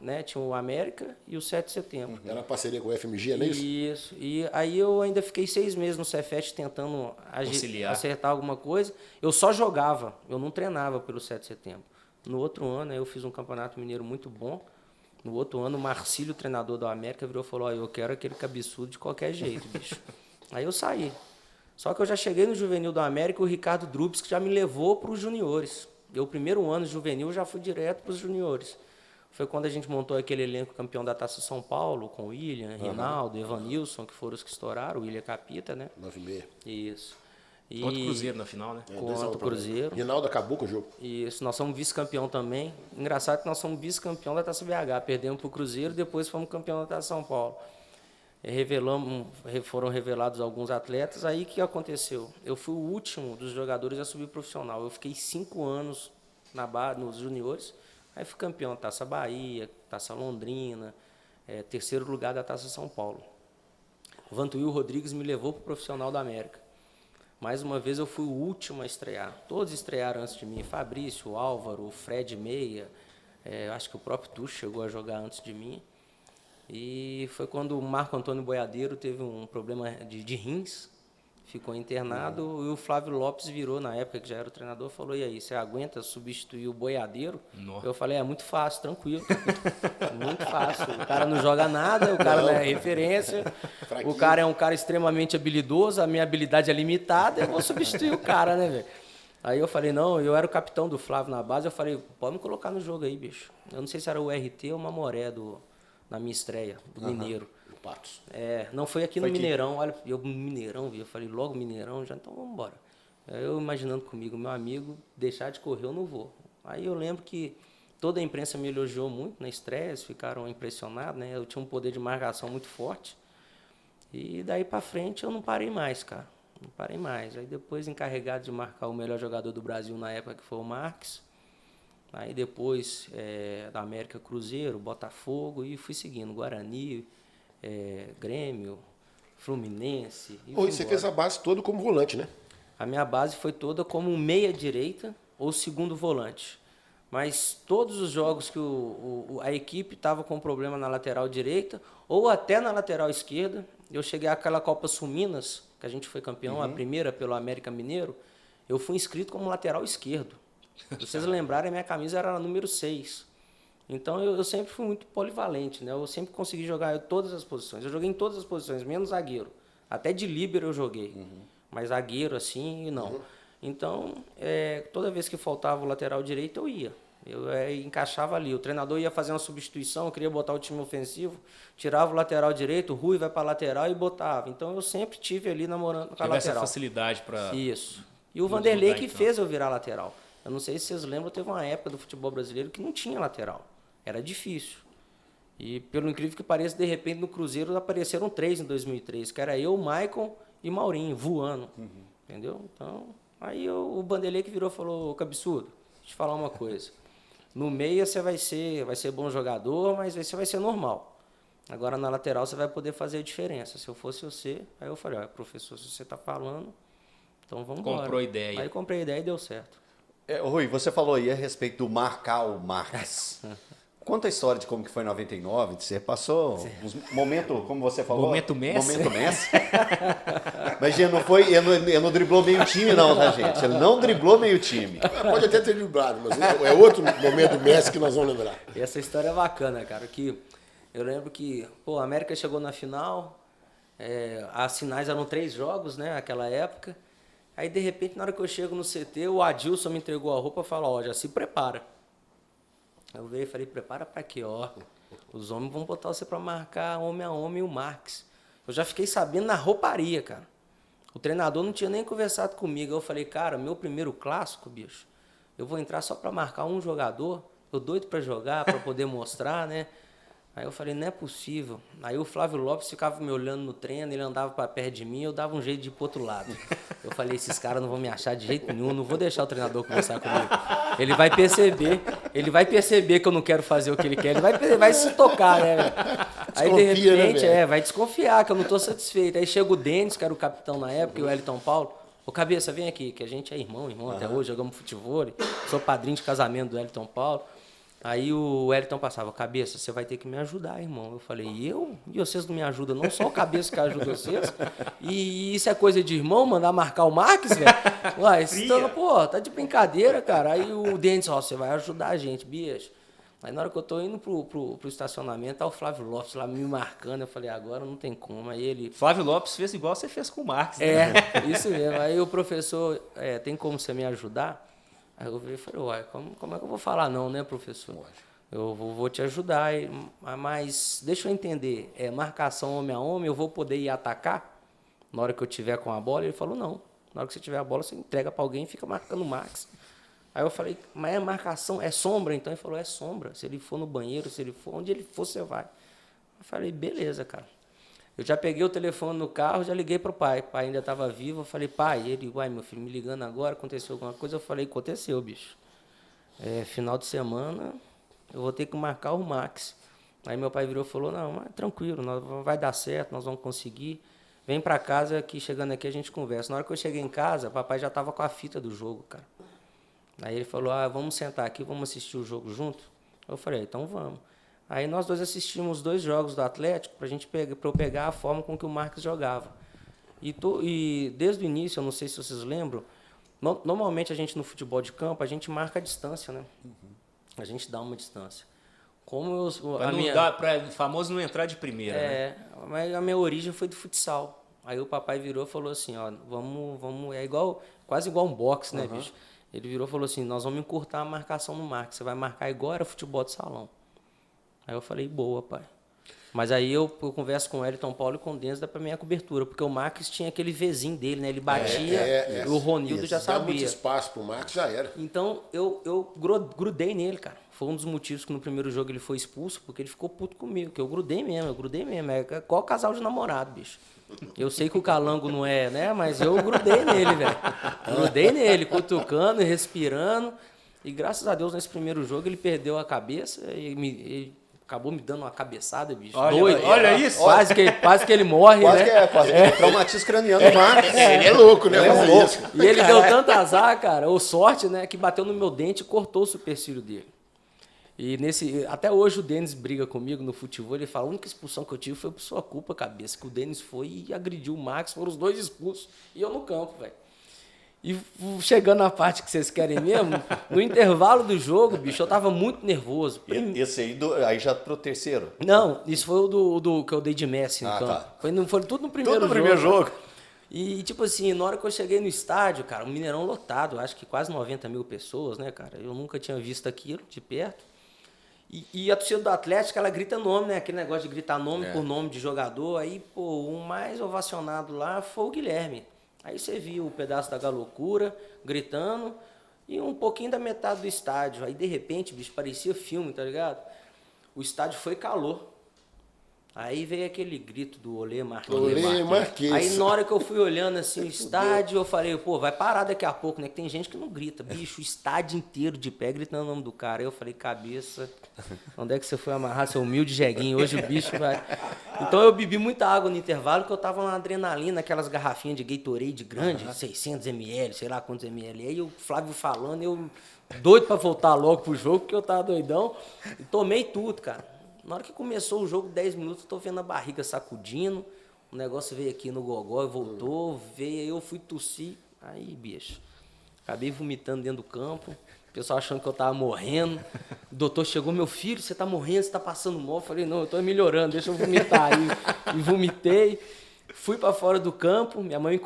Speaker 3: né? Tinha o América e o 7 de setembro.
Speaker 4: Era uma parceria com o FMG, não é isso?
Speaker 3: Isso. E aí eu ainda fiquei 6 meses no Cefet tentando acertar alguma coisa. Eu só jogava, eu não treinava pelo 7 de setembro. No outro ano eu fiz um campeonato mineiro muito bom. No outro ano o Marcílio, o treinador do América, virou e falou, eu quero aquele cabeçudo de qualquer jeito, bicho. Aí eu saí. Só que eu já cheguei no juvenil do América, o Ricardo Drubs, que já me levou para os juniores. O primeiro ano juvenil eu já fui direto para os juniores. Foi quando a gente montou aquele elenco campeão da Taça São Paulo, com o William, Reinaldo, Evanilson, que foram os que estouraram, o William Capita, né?
Speaker 4: 9,6.
Speaker 3: Isso.
Speaker 2: Contra o Cruzeiro na final, né?
Speaker 3: Contra o Cruzeiro.
Speaker 4: Rinaldo acabou com o jogo.
Speaker 3: Isso, nós somos vice-campeão também. Engraçado que nós somos vice-campeão da Taça BH. Perdemos para o Cruzeiro, depois fomos campeão da Taça São Paulo. Foram revelados alguns atletas. Aí o que aconteceu? Eu fui o último dos jogadores a subir profissional. Eu fiquei 5 anos nos juniores. Aí fui campeão da Taça Bahia, Taça Londrina, terceiro lugar da Taça São Paulo. O Vantuil Rodrigues me levou para o profissional da América. Mais uma vez eu fui o último a estrear. Todos estrearam antes de mim. Fabrício, Álvaro, Fred Meia. Acho que o próprio Tuxo chegou a jogar antes de mim. E foi quando o Marco Antônio Boiadeiro teve um problema de rins. Ficou internado e o Flávio Lopes virou, na época que já era o treinador, falou, e aí, você aguenta substituir o Boiadeiro?
Speaker 2: Nossa.
Speaker 3: Eu falei, é muito fácil, tranquilo. Muito fácil. O cara não joga nada, o cara não é referência, o cara é um cara extremamente habilidoso, a minha habilidade é limitada, eu vou substituir o cara, né, velho? Aí eu falei, não, eu era o capitão do Flávio na base, eu falei, pode me colocar no jogo aí, bicho. Eu não sei se era o RT ou o Mamoré na minha estreia, do Mineiro.
Speaker 4: Patos.
Speaker 3: Não foi aqui no Mineirão, olha, eu no Mineirão, eu falei, logo Mineirão, já, então vamos embora. Eu imaginando comigo, meu amigo, deixar de correr eu não vou. Aí eu lembro que toda a imprensa me elogiou muito na estreia, eles ficaram impressionados, né? Eu tinha um poder de marcação muito forte. E daí pra frente eu não parei mais, cara. Não parei mais. Aí depois encarregado de marcar o melhor jogador do Brasil na época, que foi o Marques. Aí depois da América, Cruzeiro, Botafogo, e fui seguindo, Guarani, Grêmio, Fluminense.
Speaker 4: E você fez a base toda como volante, né?
Speaker 3: A minha base foi toda como meia-direita ou segundo volante. Mas todos os jogos que a equipe estava com problema na lateral direita ou até na lateral esquerda, eu cheguei àquela Copa Sul-Minas, que a gente foi campeão, a primeira pelo América Mineiro, eu fui inscrito como lateral esquerdo. Se vocês lembrarem, a minha camisa era a número 6. Então eu sempre fui muito polivalente, né? Eu sempre consegui jogar em todas as posições. Eu joguei em todas as posições, menos zagueiro. Até de líbero eu joguei. Mas zagueiro assim, não. Então, toda vez que faltava o lateral direito, eu ia. Eu encaixava ali. O treinador ia fazer uma substituição, eu queria botar o time ofensivo, tirava o lateral direito, o Rui vai para a lateral e botava. Então eu sempre tive ali namorando com a lateral.
Speaker 2: Essa facilidade para...
Speaker 3: Isso. E o Vanderlei que fez eu virar lateral. Eu não sei se vocês lembram, teve uma época do futebol brasileiro que não tinha lateral. Era difícil. E, pelo incrível que pareça, de repente, no Cruzeiro apareceram 3 em 2003, que era eu, Maicon e Maurinho, voando. Entendeu? Então, aí o Vanderlei que virou e falou, cabeçudo, deixa eu te falar uma coisa. No meio você vai ser bom jogador, mas você vai ser normal. Agora, na lateral, você vai poder fazer a diferença. Se eu fosse você, aí eu falei, professor, se você está falando, então vamos embora.
Speaker 2: Comprou a ideia.
Speaker 3: Aí comprei a ideia e deu certo.
Speaker 1: Rui, você falou aí a respeito do marcar o Marques. Conta a história de como que foi em 99, você passou uns momentos, como você falou...
Speaker 2: Momento Messi.
Speaker 1: Momento Messi. Mas ele não driblou meio time não, tá, gente? Ele não driblou meio time.
Speaker 4: Pode até ter driblado, mas é outro momento Messi que nós vamos lembrar.
Speaker 3: E essa história é bacana, cara, que eu lembro que, a América chegou na final, as finais eram 3 jogos, né, naquela época. Aí, de repente, na hora que eu chego no CT, o Adilson me entregou a roupa e falou, já se prepara. Eu veio e falei, prepara pra quê? Os homens vão botar você pra marcar homem a homem o Marques. Eu já fiquei sabendo na rouparia, cara. O treinador não tinha nem conversado comigo. Eu falei, cara, meu primeiro clássico, bicho, eu vou entrar só pra marcar um jogador. Eu doido pra jogar, pra poder mostrar, né? Aí eu falei, não é possível. Aí o Flávio Lopes ficava me olhando no treino, ele andava para perto de mim, eu dava um jeito de ir pro outro lado. Eu falei, esses caras não vão me achar de jeito nenhum, não vou deixar o treinador conversar comigo. Ele vai perceber que eu não quero fazer o que ele quer, ele vai se tocar, né? Aí de repente, vai desconfiar que eu não tô satisfeito. Aí chega o Denis, que era o capitão na época, e o Wellington Paulo. Ô, cabeça, vem aqui, que a gente é irmão até hoje, jogamos futebol, sou padrinho de casamento do Wellington Paulo. Aí o Wellington passava, cabeça, você vai ter que me ajudar, irmão. Eu falei, eu? E vocês não me ajudam, não? Só o cabeça que ajuda vocês? E isso é coisa de irmão, mandar marcar o Marques, velho? Ué, tá de brincadeira, cara. Aí o Denis, você vai ajudar a gente, bicho. Aí na hora que eu tô indo pro estacionamento, tá o Flávio Lopes lá me marcando. Eu falei, agora não tem como. Aí ele...
Speaker 2: Flávio Lopes fez igual você fez com o Marques, né?
Speaker 3: Isso mesmo. Aí o professor, tem como você me ajudar? Aí eu falei, uai, como é que eu vou falar não, né, professor? Eu vou te ajudar, mas deixa eu entender, marcação homem a homem, eu vou poder ir atacar na hora que eu tiver com a bola? Ele falou, não, Na hora que você tiver a bola, você entrega para alguém e fica marcando o Max. Aí eu falei, mas é marcação, é sombra? Então ele falou, é sombra. Se ele for no banheiro, se ele for, onde ele for, você vai. Eu falei, beleza, cara. Eu já peguei o telefone no carro, já liguei pro pai. O pai ainda estava vivo. Eu falei, pai, ele, uai, meu filho, me ligando agora, aconteceu alguma coisa? Eu falei, aconteceu, bicho. Final de semana, eu vou ter que marcar o Max. Aí meu pai virou e falou, não, mas tranquilo, vai dar certo, nós vamos conseguir. Vem para casa que chegando aqui a gente conversa. Na hora que eu cheguei em casa, papai já estava com a fita do jogo, cara. Aí ele falou, vamos sentar aqui, vamos assistir o jogo junto? Eu falei, então vamos. Aí nós dois assistimos 2 jogos do Atlético para eu pegar a forma com que o Marques jogava. E desde o início, eu não sei se vocês lembram, normalmente a gente no futebol de campo, a gente marca a distância, né? A gente dá uma distância. Como
Speaker 2: Para o famoso não entrar de primeira, né?
Speaker 3: Mas a minha origem foi do futsal. Aí o papai virou e falou assim, ó, vamos, quase igual um boxe, né, bicho? Ele virou e falou assim, nós vamos encurtar a marcação no Marques, você vai marcar igual era futebol de salão. Aí eu falei, boa, pai. Mas aí eu converso com o Elton Paulo e com o Denzo para minha cobertura, porque o Marques tinha aquele Vzinho dele, né? Ele batia, o Ronildo já sabia.
Speaker 4: Dá muito espaço pro Marques, já era.
Speaker 3: Então eu grudei nele, cara. Foi um dos motivos que no primeiro jogo ele foi expulso, porque ele ficou puto comigo, que eu grudei mesmo. É igual casal de namorado, bicho. Eu sei que o Calango não é, né? Mas eu grudei nele, velho. Grudei nele, cutucando e respirando. E graças a Deus, nesse primeiro jogo, ele perdeu a cabeça e ele acabou me dando uma cabeçada, bicho.
Speaker 2: Olha isso!
Speaker 3: Quase que ele morre,
Speaker 1: quase que traumatismo craniano do Marques.
Speaker 4: Ele é louco, né?
Speaker 1: Ele é louco. Isso.
Speaker 3: E ele deu tanto azar, cara, ou sorte, né? Que bateu no meu dente e cortou o supercílio dele. E até hoje o Denis briga comigo no futebol, ele fala, a única expulsão que eu tive foi por sua culpa, cabeça, que o Denis foi e agrediu o Max, foram os 2 expulsos, e eu no campo, velho. E chegando na parte que vocês querem mesmo, no intervalo do jogo, bicho, eu tava muito nervoso.
Speaker 1: Esse aí já pro terceiro?
Speaker 3: Não, isso foi o do que eu dei de Messi no campo.
Speaker 1: Tá.
Speaker 3: Foi tudo no primeiro jogo. E tipo assim, na hora que eu cheguei no estádio, cara, um Mineirão lotado, acho que quase 90 mil pessoas, né, cara? Eu nunca tinha visto aquilo de perto. E a torcida do Atlético, ela grita nome, né? Aquele negócio de gritar nome por nome de jogador. Aí, pô, o mais ovacionado lá foi o Guilherme. Aí você viu o pedaço da galocura gritando e um pouquinho da metade do estádio. Aí, de repente, bicho, parecia filme, tá ligado? O estádio foi calor. Aí veio aquele grito do Olê Marquês. Aí na hora que eu fui olhando assim o estádio, eu falei, pô, vai parar daqui a pouco, né? Que tem gente que não grita. Bicho, o estádio inteiro de pé gritando o nome do cara. Aí eu falei, cabeça, onde é que você foi amarrar seu humilde jeguinho? Hoje o bicho vai... Então eu bebi muita água no intervalo, que eu tava na adrenalina, aquelas garrafinhas de Gatorade grande, 600 ml, sei lá quantos ml. Aí o Flávio falando, eu doido pra voltar logo pro jogo, porque eu tava doidão. E tomei tudo, cara. Na hora que começou o jogo, 10 minutos, eu tô vendo a barriga sacudindo, o negócio veio aqui no gogó e voltou, veio, eu fui tossir, aí, bicho, acabei vomitando dentro do campo, o pessoal achando que eu tava morrendo, o doutor chegou, meu filho, você tá morrendo, você tá passando mal, eu falei, não, eu tô melhorando, deixa eu vomitar aí, e vomitei, fui para fora do campo, minha mãe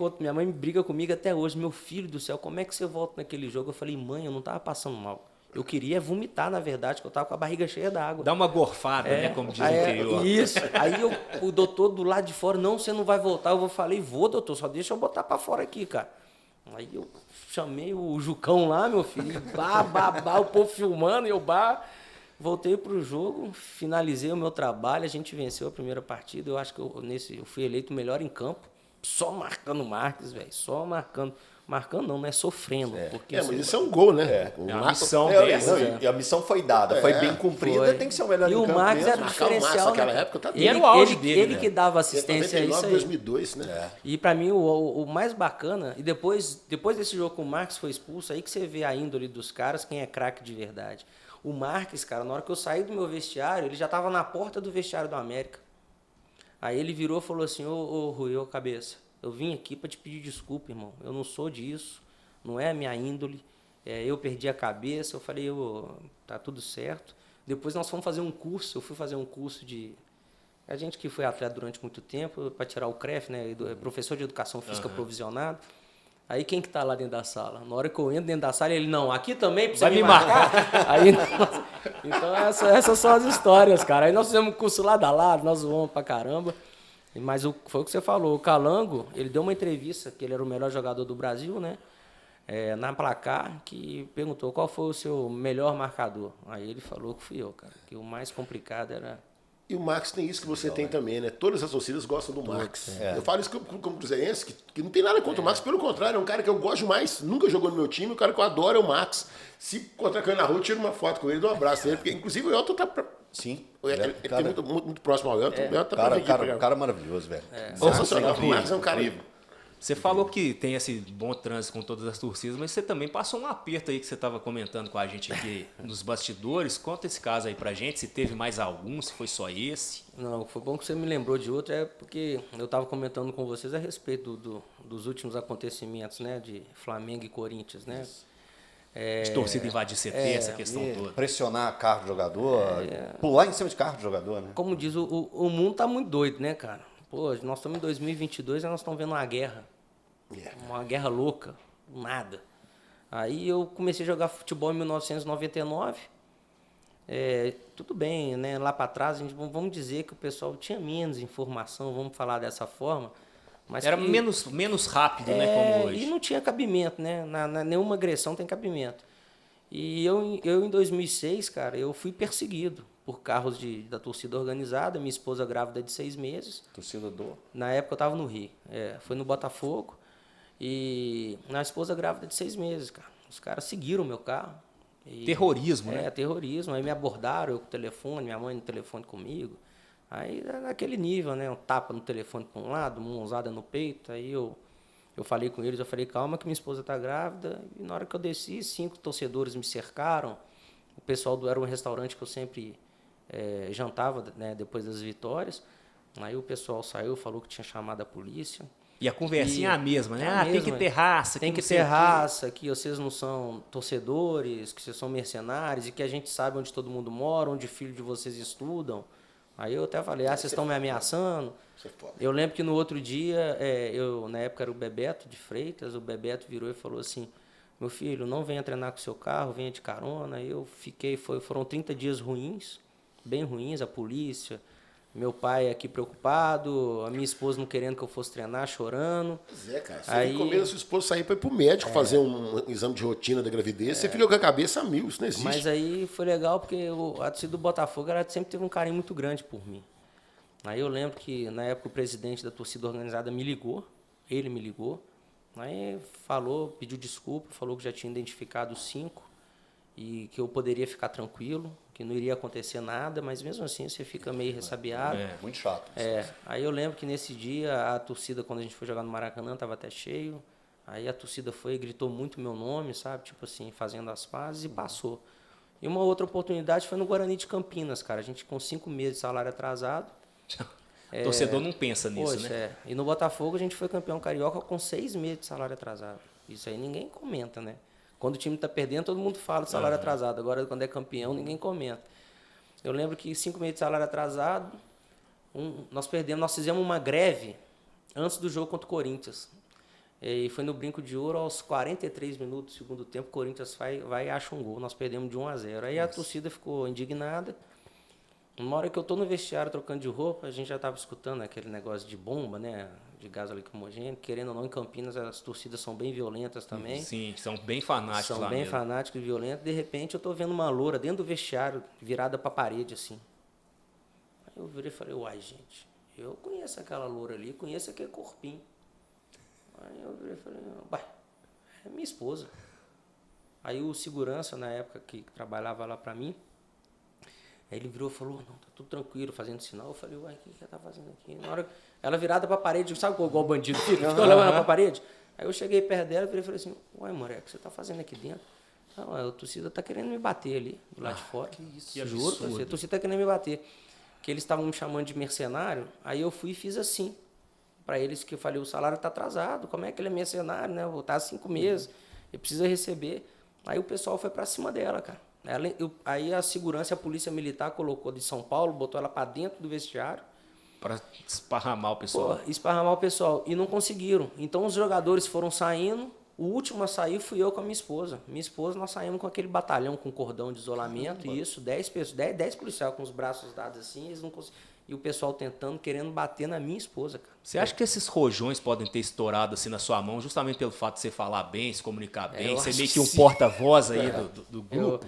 Speaker 3: briga comigo até hoje, meu filho do céu, como é que você volta naquele jogo? Eu falei, mãe, eu não tava passando mal. Eu queria vomitar, na verdade, que eu tava com a barriga cheia d'água.
Speaker 2: Dá uma gorfada, né? Como diz o interior.
Speaker 3: Isso. Aí o doutor do lado de fora, não, você não vai voltar. Eu falei, vou, doutor, só deixa eu botar pra fora aqui, cara. Aí eu chamei o Jucão lá, meu filho, o povo filmando, e eu voltei pro jogo, finalizei o meu trabalho, a gente venceu a primeira partida. Eu acho que eu fui eleito o melhor em campo, só marcando o Marques, velho, só marcando. Marcando não, né? Sofrendo. Porque
Speaker 4: mas isso é um gol, né?
Speaker 2: A missão
Speaker 1: e a missão foi dada, foi bem cumprida, tem que ser o melhor
Speaker 3: e
Speaker 1: em campo.
Speaker 3: E o Marques era o diferencial,
Speaker 4: naquela
Speaker 3: né?
Speaker 4: época,
Speaker 2: e era o auge dele,
Speaker 3: ele que dava assistência a isso aí.
Speaker 4: 2002, né?
Speaker 3: E pra mim o mais bacana, e depois desse jogo que o Marques foi expulso, aí que você vê a índole dos caras, quem é craque de verdade. O Marques, cara, na hora que eu saí do meu vestiário, ele já tava na porta do vestiário do América. Aí ele virou e falou assim, ô Rui, ô cabeça, eu vim aqui pra te pedir desculpa, irmão, eu não sou disso. Não é a minha índole, eu perdi a cabeça, eu falei, tá tudo certo. Depois nós fomos fazer um curso, eu fui fazer um curso de... A gente que foi atleta durante muito tempo, para tirar o CREF, né, professor de educação física provisionado. Aí quem que tá lá dentro da sala? Na hora que eu entro dentro da sala, ele, não, aqui também precisa me marcar. Aí então essas são as histórias, cara. Aí nós fizemos um curso lado a lado, nós zoamos pra caramba. Mas foi o que você falou, o Calango, ele deu uma entrevista, que ele era o melhor jogador do Brasil, né? Na Placar, que perguntou qual foi o seu melhor marcador. Aí ele falou que fui eu, cara, que o mais complicado era...
Speaker 4: E o Max tem isso que você tem também, né? Todas as torcidas gostam do Max. Eu falo isso como cruzeirense, que não tem nada contra o Max, pelo contrário, é um cara que eu gosto mais, nunca jogou no meu time, o cara que eu adoro é o Max. Se encontrar com ele na rua, eu tiro uma foto com ele, dou um abraço nele, porque inclusive o Elton tá...
Speaker 1: Sim.
Speaker 4: Ele tem muito próximo ao Elton. O Elton tá
Speaker 1: Cara maravilhoso, velho.
Speaker 4: Sensacional. O Max é um cara...
Speaker 2: Você falou que tem esse bom trânsito com todas as torcidas, mas você também passou um aperto aí que você estava comentando com a gente aqui nos bastidores. Conta esse caso aí pra gente, se teve mais algum, se foi só esse.
Speaker 3: Não, foi bom que você me lembrou de outro, porque eu estava comentando com vocês a respeito dos últimos acontecimentos, né, de Flamengo e Corinthians, né?
Speaker 2: De torcida invadir CT, essa questão toda.
Speaker 1: Pressionar carro do jogador, pular em cima de carro do jogador, né?
Speaker 3: Como diz, o mundo tá muito doido, né, cara? Pô, nós estamos em 2022 e nós estamos vendo uma guerra. Uma guerra louca, nada. Aí eu comecei a jogar futebol em 1999. Tudo bem, né? Lá para trás, vamos dizer que o pessoal tinha menos informação, vamos falar dessa forma. Mas
Speaker 2: era menos rápido, né, como hoje.
Speaker 3: E não tinha cabimento, né? Nenhuma agressão tem cabimento. E eu em 2006, cara, eu fui perseguido por carros da torcida organizada, minha esposa grávida de 6 meses.
Speaker 1: Torcida do...
Speaker 3: Na época eu estava no Rio, foi no Botafogo. E minha esposa grávida de 6 meses, cara. Os caras seguiram o meu carro.
Speaker 2: Terrorismo, né?
Speaker 3: Terrorismo. Aí me abordaram, eu com o telefone, minha mãe no telefone comigo. Aí naquele nível, né? Um tapa no telefone para um lado, uma mãozada no peito. Aí eu falei com eles, eu falei, calma que minha esposa está grávida. E na hora que eu desci, 5 torcedores me cercaram. O pessoal era um restaurante que eu sempre jantava, né, depois das vitórias. Aí o pessoal saiu, falou que tinha chamado a polícia.
Speaker 2: E a conversinha é a mesma, né? Tem que ter raça.
Speaker 3: Tem que ter raça, que vocês não são torcedores, que vocês são mercenários e que a gente sabe onde todo mundo mora, onde o filho de vocês estudam. Aí eu até falei, vocês estão me ameaçando. Eu lembro que no outro dia, na época era o Bebeto de Freitas, o Bebeto virou e falou assim, meu filho, não venha treinar com o seu carro, venha de carona. Eu fiquei, foram 30 dias ruins, bem ruins, a polícia... Meu pai aqui preocupado, a minha esposa não querendo que eu fosse treinar, chorando.
Speaker 4: Pois é, cara. Você fica com medo da sua esposa sair para ir pro médico fazer um exame de rotina da gravidez, você fica com a cabeça a mil, isso não existe.
Speaker 3: Mas aí foi legal porque a torcida do Botafogo ela sempre teve um carinho muito grande por mim. Aí eu lembro que na época o presidente da torcida organizada me ligou, ele me ligou, aí pediu desculpa, falou que já tinha identificado os 5 e que eu poderia ficar tranquilo, que não iria acontecer nada, mas mesmo assim você fica meio ressabiado.
Speaker 1: Muito chato.
Speaker 3: Aí eu lembro que nesse dia a torcida, quando a gente foi jogar no Maracanã, estava até cheio. Aí a torcida foi e gritou muito meu nome, sabe? Tipo assim, fazendo as pazes e passou. E uma outra oportunidade foi no Guarani de Campinas, cara. A gente com 5 meses de salário atrasado.
Speaker 2: O torcedor não pensa nisso,
Speaker 3: Poxa,
Speaker 2: né?
Speaker 3: E no Botafogo a gente foi campeão carioca com 6 meses de salário atrasado. Isso aí ninguém comenta, né? Quando o time está perdendo, todo mundo fala de salário atrasado. Agora, quando é campeão, ninguém comenta. Eu lembro que 5 meses de salário atrasado, nós fizemos uma greve antes do jogo contra o Corinthians. E foi no Brinco de Ouro, aos 43 minutos do segundo tempo, o Corinthians vai e acha um gol. Nós perdemos de 1-0. Aí a torcida ficou indignada. Uma hora que eu estou no vestiário trocando de roupa, a gente já estava escutando aquele negócio de bomba, né? De gás lacrimogêneo. Querendo ou não, em Campinas as torcidas são bem violentas também.
Speaker 2: Sim, são bem fanáticos lá
Speaker 3: São bem
Speaker 2: mesmo.
Speaker 3: fanáticos e violentos. De repente eu estou vendo uma loura dentro do vestiário, virada para a parede, assim. Aí eu virei e falei, uai, gente, eu conheço aquela loura ali, conheço aquele corpinho. Aí eu virei e falei, uai, é minha esposa. Aí o segurança, na época que trabalhava lá para mim, aí ele virou e falou, não, tá tudo tranquilo, fazendo sinal. Eu falei, uai, o que ela tá fazendo aqui? Na hora, ela virada pra parede, sabe igual o bandido fica? Ficou olhando pra parede. Aí eu cheguei perto dela e falei assim, uai, moleque, o que você tá fazendo aqui dentro? Não, a torcida tá querendo me bater ali, do lado de fora. Que isso, juro, a torcida tá querendo me bater. Que eles estavam me chamando de mercenário, aí eu fui e fiz assim. Pra eles que eu falei, o salário tá atrasado, como é que ele é mercenário, né? Eu vou estar 5 meses, ele precisa receber. Aí o pessoal foi pra cima dela, cara. Aí a segurança, a polícia militar colocou de São Paulo, botou ela para dentro do vestiário.
Speaker 2: Para esparramar o pessoal.
Speaker 3: Esparramar o pessoal. E não conseguiram. Então os jogadores foram saindo. O último a sair fui eu com a minha esposa. Minha esposa, nós saímos com aquele batalhão com cordão de isolamento. E isso, 10 policiais com os braços dados assim. Eles não e o pessoal tentando, querendo bater na minha esposa, cara.
Speaker 2: Você acha que esses rojões podem ter estourado assim na sua mão, justamente pelo fato de você falar bem, se comunicar bem,
Speaker 3: eu
Speaker 2: ser
Speaker 3: acho
Speaker 2: meio
Speaker 3: que
Speaker 2: que um
Speaker 3: sim.
Speaker 2: porta-voz aí do grupo?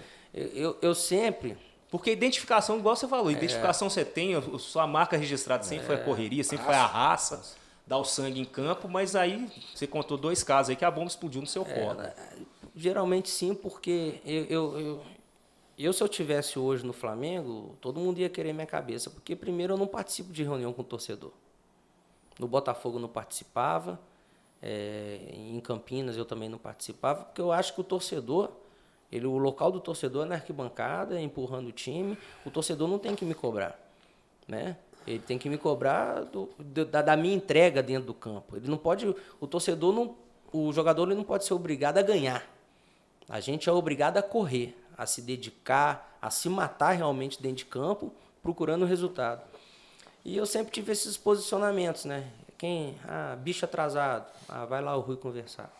Speaker 3: Eu sempre...
Speaker 2: Porque identificação, igual você falou, identificação você tem, sua marca registrada sempre foi a correria, sempre foi a raça, dar o sangue em campo, mas aí você contou 2 casos aí que a bomba explodiu no seu colo.
Speaker 3: Geralmente sim, porque se eu tivesse hoje no Flamengo, todo mundo ia querer minha cabeça, porque primeiro eu não participo de reunião com o torcedor. No Botafogo eu não participava, em Campinas eu também não participava, porque eu acho que o torcedor, o local do torcedor é na arquibancada, empurrando o time, o torcedor não tem que me cobrar, né? Ele tem que me cobrar da minha entrega dentro do campo. Ele não pode, o jogador ele não pode ser obrigado a ganhar. A gente é obrigado a correr, a se dedicar, a se matar realmente dentro de campo, procurando o resultado. E eu sempre tive esses posicionamentos, né? Bicho atrasado, vai lá o Rui conversar.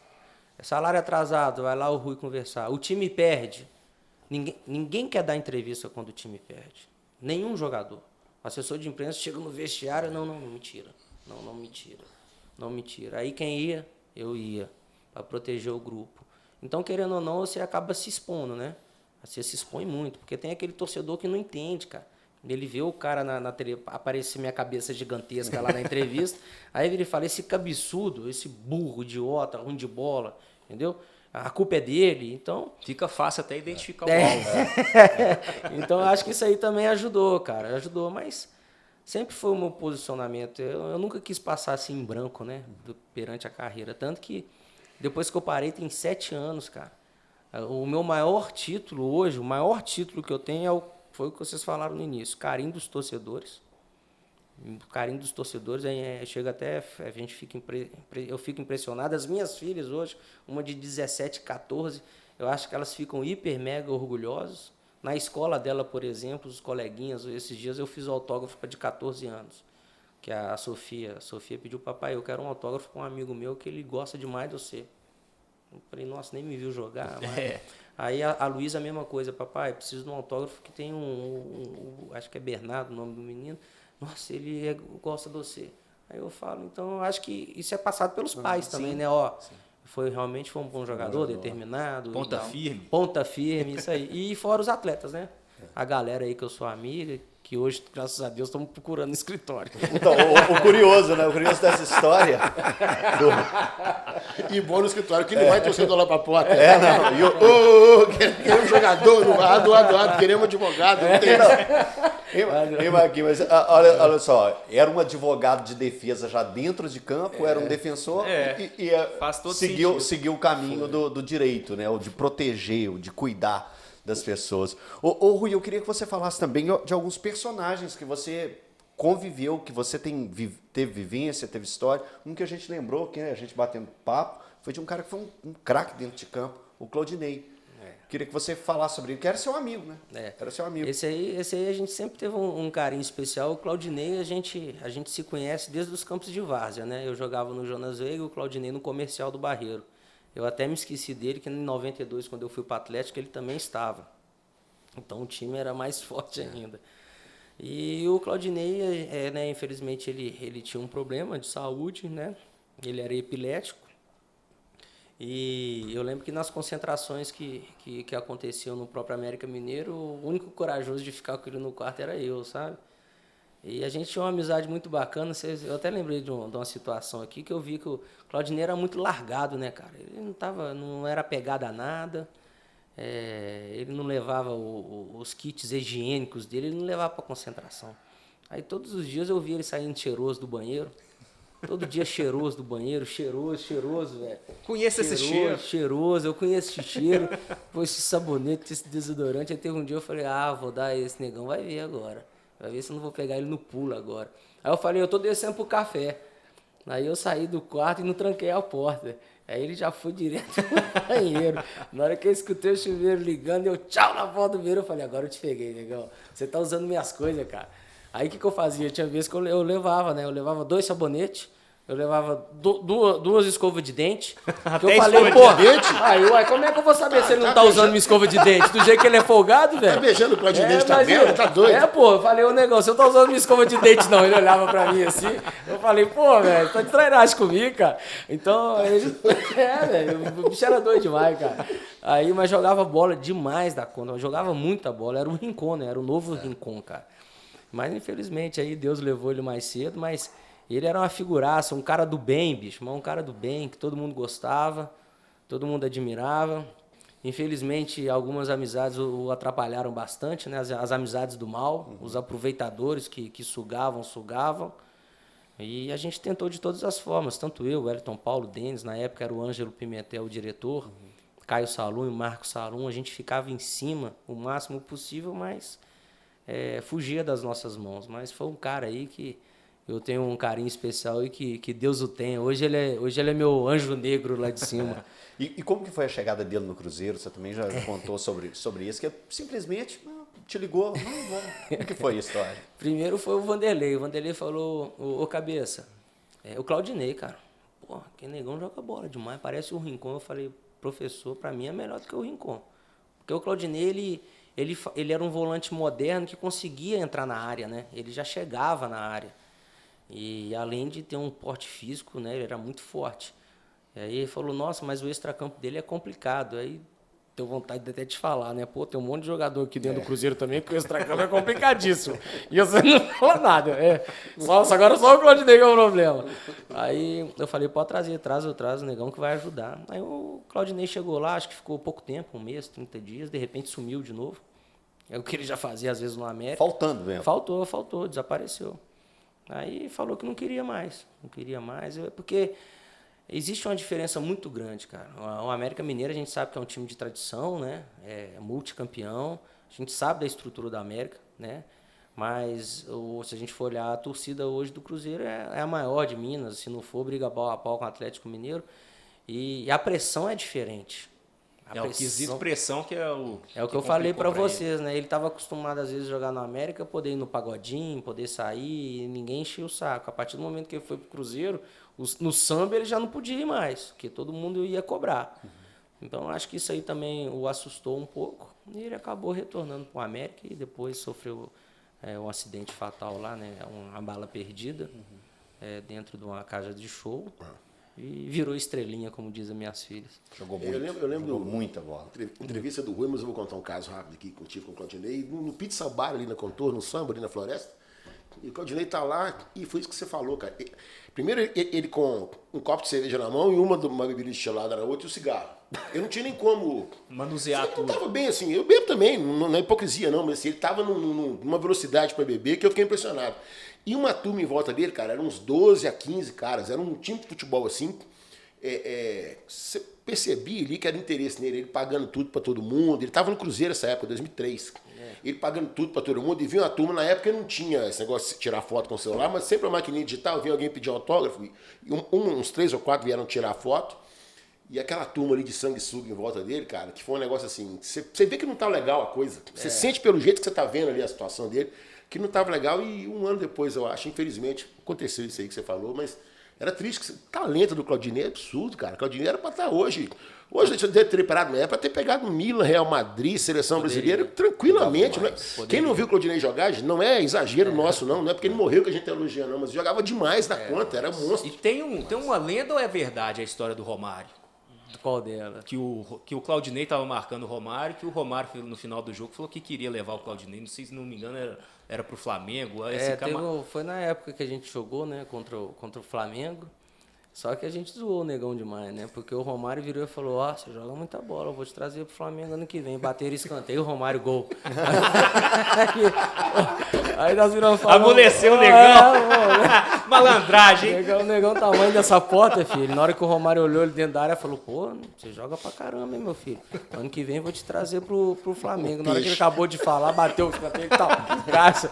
Speaker 3: Salário atrasado, vai lá o Rui conversar. O time perde. Ninguém quer dar entrevista quando o time perde. Nenhum jogador. O assessor de imprensa chega no vestiário, não me tira. Não me tira. Aí quem ia? Eu ia, para proteger o grupo. Então, querendo ou não, você acaba se expondo, né? Você se expõe muito, porque tem aquele torcedor que não entende, cara. Ele vê o cara na tele, aparecer minha cabeça gigantesca lá na entrevista, aí ele fala, esse cabeçudo, esse burro, idiota, ruim de bola, entendeu? A culpa é dele, então...
Speaker 2: Fica fácil até identificar o alvo.
Speaker 3: Então, eu acho que isso aí também ajudou, cara. Ajudou, mas sempre foi o meu posicionamento. Eu nunca quis passar assim em branco, né? Perante a carreira. Tanto que, depois que eu parei, tem 7 anos, cara. O meu maior título hoje, o maior título que eu tenho foi o que vocês falaram no início, carinho dos torcedores. O carinho dos torcedores, chega até, eu fico impressionado. As minhas filhas hoje, uma de 17, 14, eu acho que elas ficam hiper, mega orgulhosas. Na escola dela, por exemplo, os coleguinhas, esses dias eu fiz o autógrafo para de 14 anos, que a Sofia pediu, papai, eu quero um autógrafo para um amigo meu que ele gosta demais de você. Eu falei, nossa, nem me viu jogar. Mas... Aí a Luísa, a mesma coisa, papai, preciso de um autógrafo que tem acho que é Bernardo o nome do menino. Nossa, ele gosta de você. Aí eu falo, então eu acho que isso é passado pelos pais também, né? Realmente foi um bom jogador, determinado. Ponta firme, isso aí. E fora os atletas, né? A galera aí que eu sou amiga, que hoje, graças a Deus, estamos procurando no escritório.
Speaker 1: Então, o curioso, né? O curioso dessa história...
Speaker 4: E bom no escritório, que não vai torcedor lá pra porta.
Speaker 1: Não.
Speaker 4: Queremos jogador, doado, queremos advogado. Não tem
Speaker 1: Mas olha só, era um advogado de defesa já dentro de campo, era um defensor e
Speaker 2: faz todo sentido.
Speaker 1: seguiu o caminho do direito, né? O de proteger, o de cuidar das pessoas. Ô Rui, eu queria que você falasse também de alguns personagens que você conviveu, que você teve vivência, teve história. Um que a gente lembrou, que a gente batendo papo, foi de um cara que foi um craque dentro de campo, o Claudinei. Queria que você falasse sobre ele, que era seu amigo, né? Era seu amigo.
Speaker 3: Esse aí a gente sempre teve um carinho especial. O Claudinei, a gente se conhece desde os campos de várzea, né? Eu jogava no Jonas Veiga e o Claudinei no Comercial do Barreiro. Eu até me esqueci dele, que em 92, quando eu fui para o Atlético, ele também estava. Então o time era mais forte ainda. E o Claudinei, né, infelizmente, ele tinha um problema de saúde, né? Ele era epilético. E eu lembro que nas concentrações que aconteciam no próprio América Mineiro, o único corajoso de ficar com ele no quarto era eu, sabe? E a gente tinha uma amizade muito bacana. Eu até lembrei de uma situação aqui que eu vi que o Claudinei era muito largado, né, cara? Ele não era apegado a nada. Ele não levava os kits higiênicos dele, ele não levava para concentração. Aí todos os dias eu via ele saindo cheiroso do banheiro. Todo dia cheiroso do banheiro, cheiroso, velho.
Speaker 2: Conheço esse cheiro.
Speaker 3: Cheiroso, eu conheço esse cheiro. Pô, esse sabonete, esse desodorante. Aí teve um dia eu falei, vou dar esse negão, vai ver agora. Vai ver se eu não vou pegar ele no pulo agora. Aí eu falei, eu tô descendo pro café. Aí eu saí do quarto e não tranquei a porta. Aí ele já foi direto pro banheiro. Na hora que eu escutei o chuveiro ligando, eu tchau na porta do banheiro. Eu falei, agora eu te peguei, negão. Você tá usando minhas coisas, cara. Aí o que eu fazia? Tinha vezes que eu levava, né? Eu levava 2 sabonetes, Eu levava duas escovas de dente. Que eu
Speaker 2: Até
Speaker 3: falei,
Speaker 2: escova
Speaker 3: pô,
Speaker 4: de dente?
Speaker 3: aí, uai, como é que eu vou saber se ele não
Speaker 4: tá
Speaker 3: tá usando
Speaker 4: beijando-
Speaker 3: minha escova de dente? Do jeito que ele é folgado, velho.
Speaker 4: Tá beijando o Claudinei, tá
Speaker 3: mas
Speaker 4: vendo? Tá doido.
Speaker 3: Pô, eu falei, ô negão, você não tá usando minha escova de dente, não. Ele olhava pra mim assim. Eu falei, pô, velho, tá de trairagem comigo, cara. Então, ele... velho, o bicho era doido demais, cara. Aí, mas jogava bola demais da conta. Eu jogava muita bola. Era o Rincon, né? Era o novo Rincon, cara. Mas, infelizmente, aí Deus levou ele mais cedo, mas ele era uma figuraça, um cara do bem, bicho. Um cara do bem, que todo mundo gostava, todo mundo admirava. Infelizmente, algumas amizades o atrapalharam bastante, né? As amizades do mal, os aproveitadores que sugavam. E a gente tentou de todas as formas, tanto eu, o Elton Paulo, Denis, na época era o Ângelo Pimentel, o diretor, Caio Salum e o Marco Salum, a gente ficava em cima o máximo possível, mas fugia das nossas mãos. Mas foi um cara aí que eu tenho um carinho especial e que Deus o tenha. Hoje ele é meu anjo negro lá de cima.
Speaker 1: E como que foi a chegada dele no Cruzeiro? Você também já contou sobre isso, que simplesmente te ligou. Como que foi a história?
Speaker 3: Primeiro foi o Vanderlei. O Vanderlei falou, ô cabeça, o Claudinei, cara. Pô, que negão joga bola demais, parece o Rincon. Eu falei, professor, pra mim é melhor do que o Rincon. Porque o Claudinei, ele era um volante moderno que conseguia entrar na área, né? Ele já chegava na área. E além de ter um porte físico, né? Ele era muito forte. E aí ele falou, nossa, mas o extracampo dele é complicado. Aí deu vontade de até te falar, né? Pô, tem um monte de jogador aqui dentro do Cruzeiro também, que o extracampo é complicadíssimo. E você não fala nada. Agora só o Claudinei que é o problema. Aí eu falei, pode trazer, traz o negão que vai ajudar. Aí o Claudinei chegou lá, acho que ficou pouco tempo, 1 mês, 30 dias, de repente sumiu de novo. É o que ele já fazia às vezes no América.
Speaker 1: Faltando mesmo.
Speaker 3: Faltou, desapareceu. Aí falou que não queria mais, porque existe uma diferença muito grande, cara. O América Mineiro a gente sabe que é um time de tradição, né? É multicampeão, a gente sabe da estrutura da América, né? Mas se a gente for olhar a torcida hoje do Cruzeiro é a maior de Minas, se não for briga pau a pau com o Atlético Mineiro, e a pressão é diferente.
Speaker 2: O quesito pressão que é o...
Speaker 3: É o que eu falei para vocês, né? Ele estava acostumado, às vezes, a jogar no América, poder ir no pagodinho, poder sair, e ninguém enchia o saco. A partir do momento que ele foi pro Cruzeiro, no samba ele já não podia ir mais, porque todo mundo ia cobrar. Então, acho que isso aí também o assustou um pouco, e ele acabou retornando pro América, e depois sofreu um acidente fatal lá, né? Uma bala perdida dentro de uma casa de show. E virou estrelinha, como dizem minhas filhas.
Speaker 1: Jogou muito.
Speaker 4: Eu lembro
Speaker 1: jogou muita bola.
Speaker 4: Entrevista do Rui, mas eu vou contar um caso rápido aqui contigo com o Claudinei. No Pizza Bar ali na Contorno, no samba ali na Floresta. E o Claudinei tá lá e foi isso que você falou, cara. Primeiro ele com um copo de cerveja na mão e uma bebida destilada na outra e o cigarro. Eu não tinha nem como...
Speaker 2: manusear
Speaker 4: Ele
Speaker 2: tudo.
Speaker 4: não tava bem assim. Eu bebo também, não é hipocrisia não, mas assim, ele tava numa velocidade para beber que eu fiquei impressionado. E uma turma em volta dele, cara, eram uns 12 a 15 caras, era um time de futebol assim. Você percebia ali que era interesse nele, ele pagando tudo para todo mundo. Ele estava no Cruzeiro nessa época, 2003. Ele pagando tudo para todo mundo. E vinha uma turma, na época não tinha esse negócio de tirar foto com o celular, mas sempre a maquininha digital, vinha alguém pedir autógrafo. E uns 3 ou 4 vieram tirar foto. E aquela turma ali de sanguessuga em volta dele, cara, que foi um negócio assim, você vê que não tá legal a coisa. Você sente pelo jeito que você tá vendo ali a situação dele, que não tava legal. E 1 ano depois, eu acho, infelizmente, aconteceu isso aí que você falou, mas era triste. O talento do Claudinei é absurdo, cara. O Claudinei era para estar hoje. Hoje ele deve ter preparado, mas é para ter pegado Milan, Real Madrid, seleção brasileira, tranquilamente. Né? Quem não viu o Claudinei jogar, não é exagero nosso, não. Não é porque ele morreu que a gente tá elogiando, não. Mas jogava demais na conta, era monstro.
Speaker 2: E tem uma lenda ou é verdade a história do Romário?
Speaker 3: Qual dela?
Speaker 2: Que o Claudinei estava marcando o Romário, que o Romário, no final do jogo, falou que queria levar o Claudinei. Não sei se não me engano, era pro Flamengo.
Speaker 3: Foi na época que a gente jogou, né, contra o Flamengo. Só que a gente zoou o negão demais, né? Porque o Romário virou e falou, ó, você joga muita bola, eu vou te trazer pro Flamengo ano que vem. Bateram escanteio, o Romário gol. Aí nós viramos falar...
Speaker 2: Amoleceu o negão. Malandragem.
Speaker 3: O negão tamanho dessa porta, filho. Na hora que o Romário olhou ele dentro da área, falou, pô, você joga pra caramba, hein, meu filho. Ano que vem eu vou te trazer pro Flamengo. Na hora que ele acabou de falar, bateu o escanteio e tal. Graça.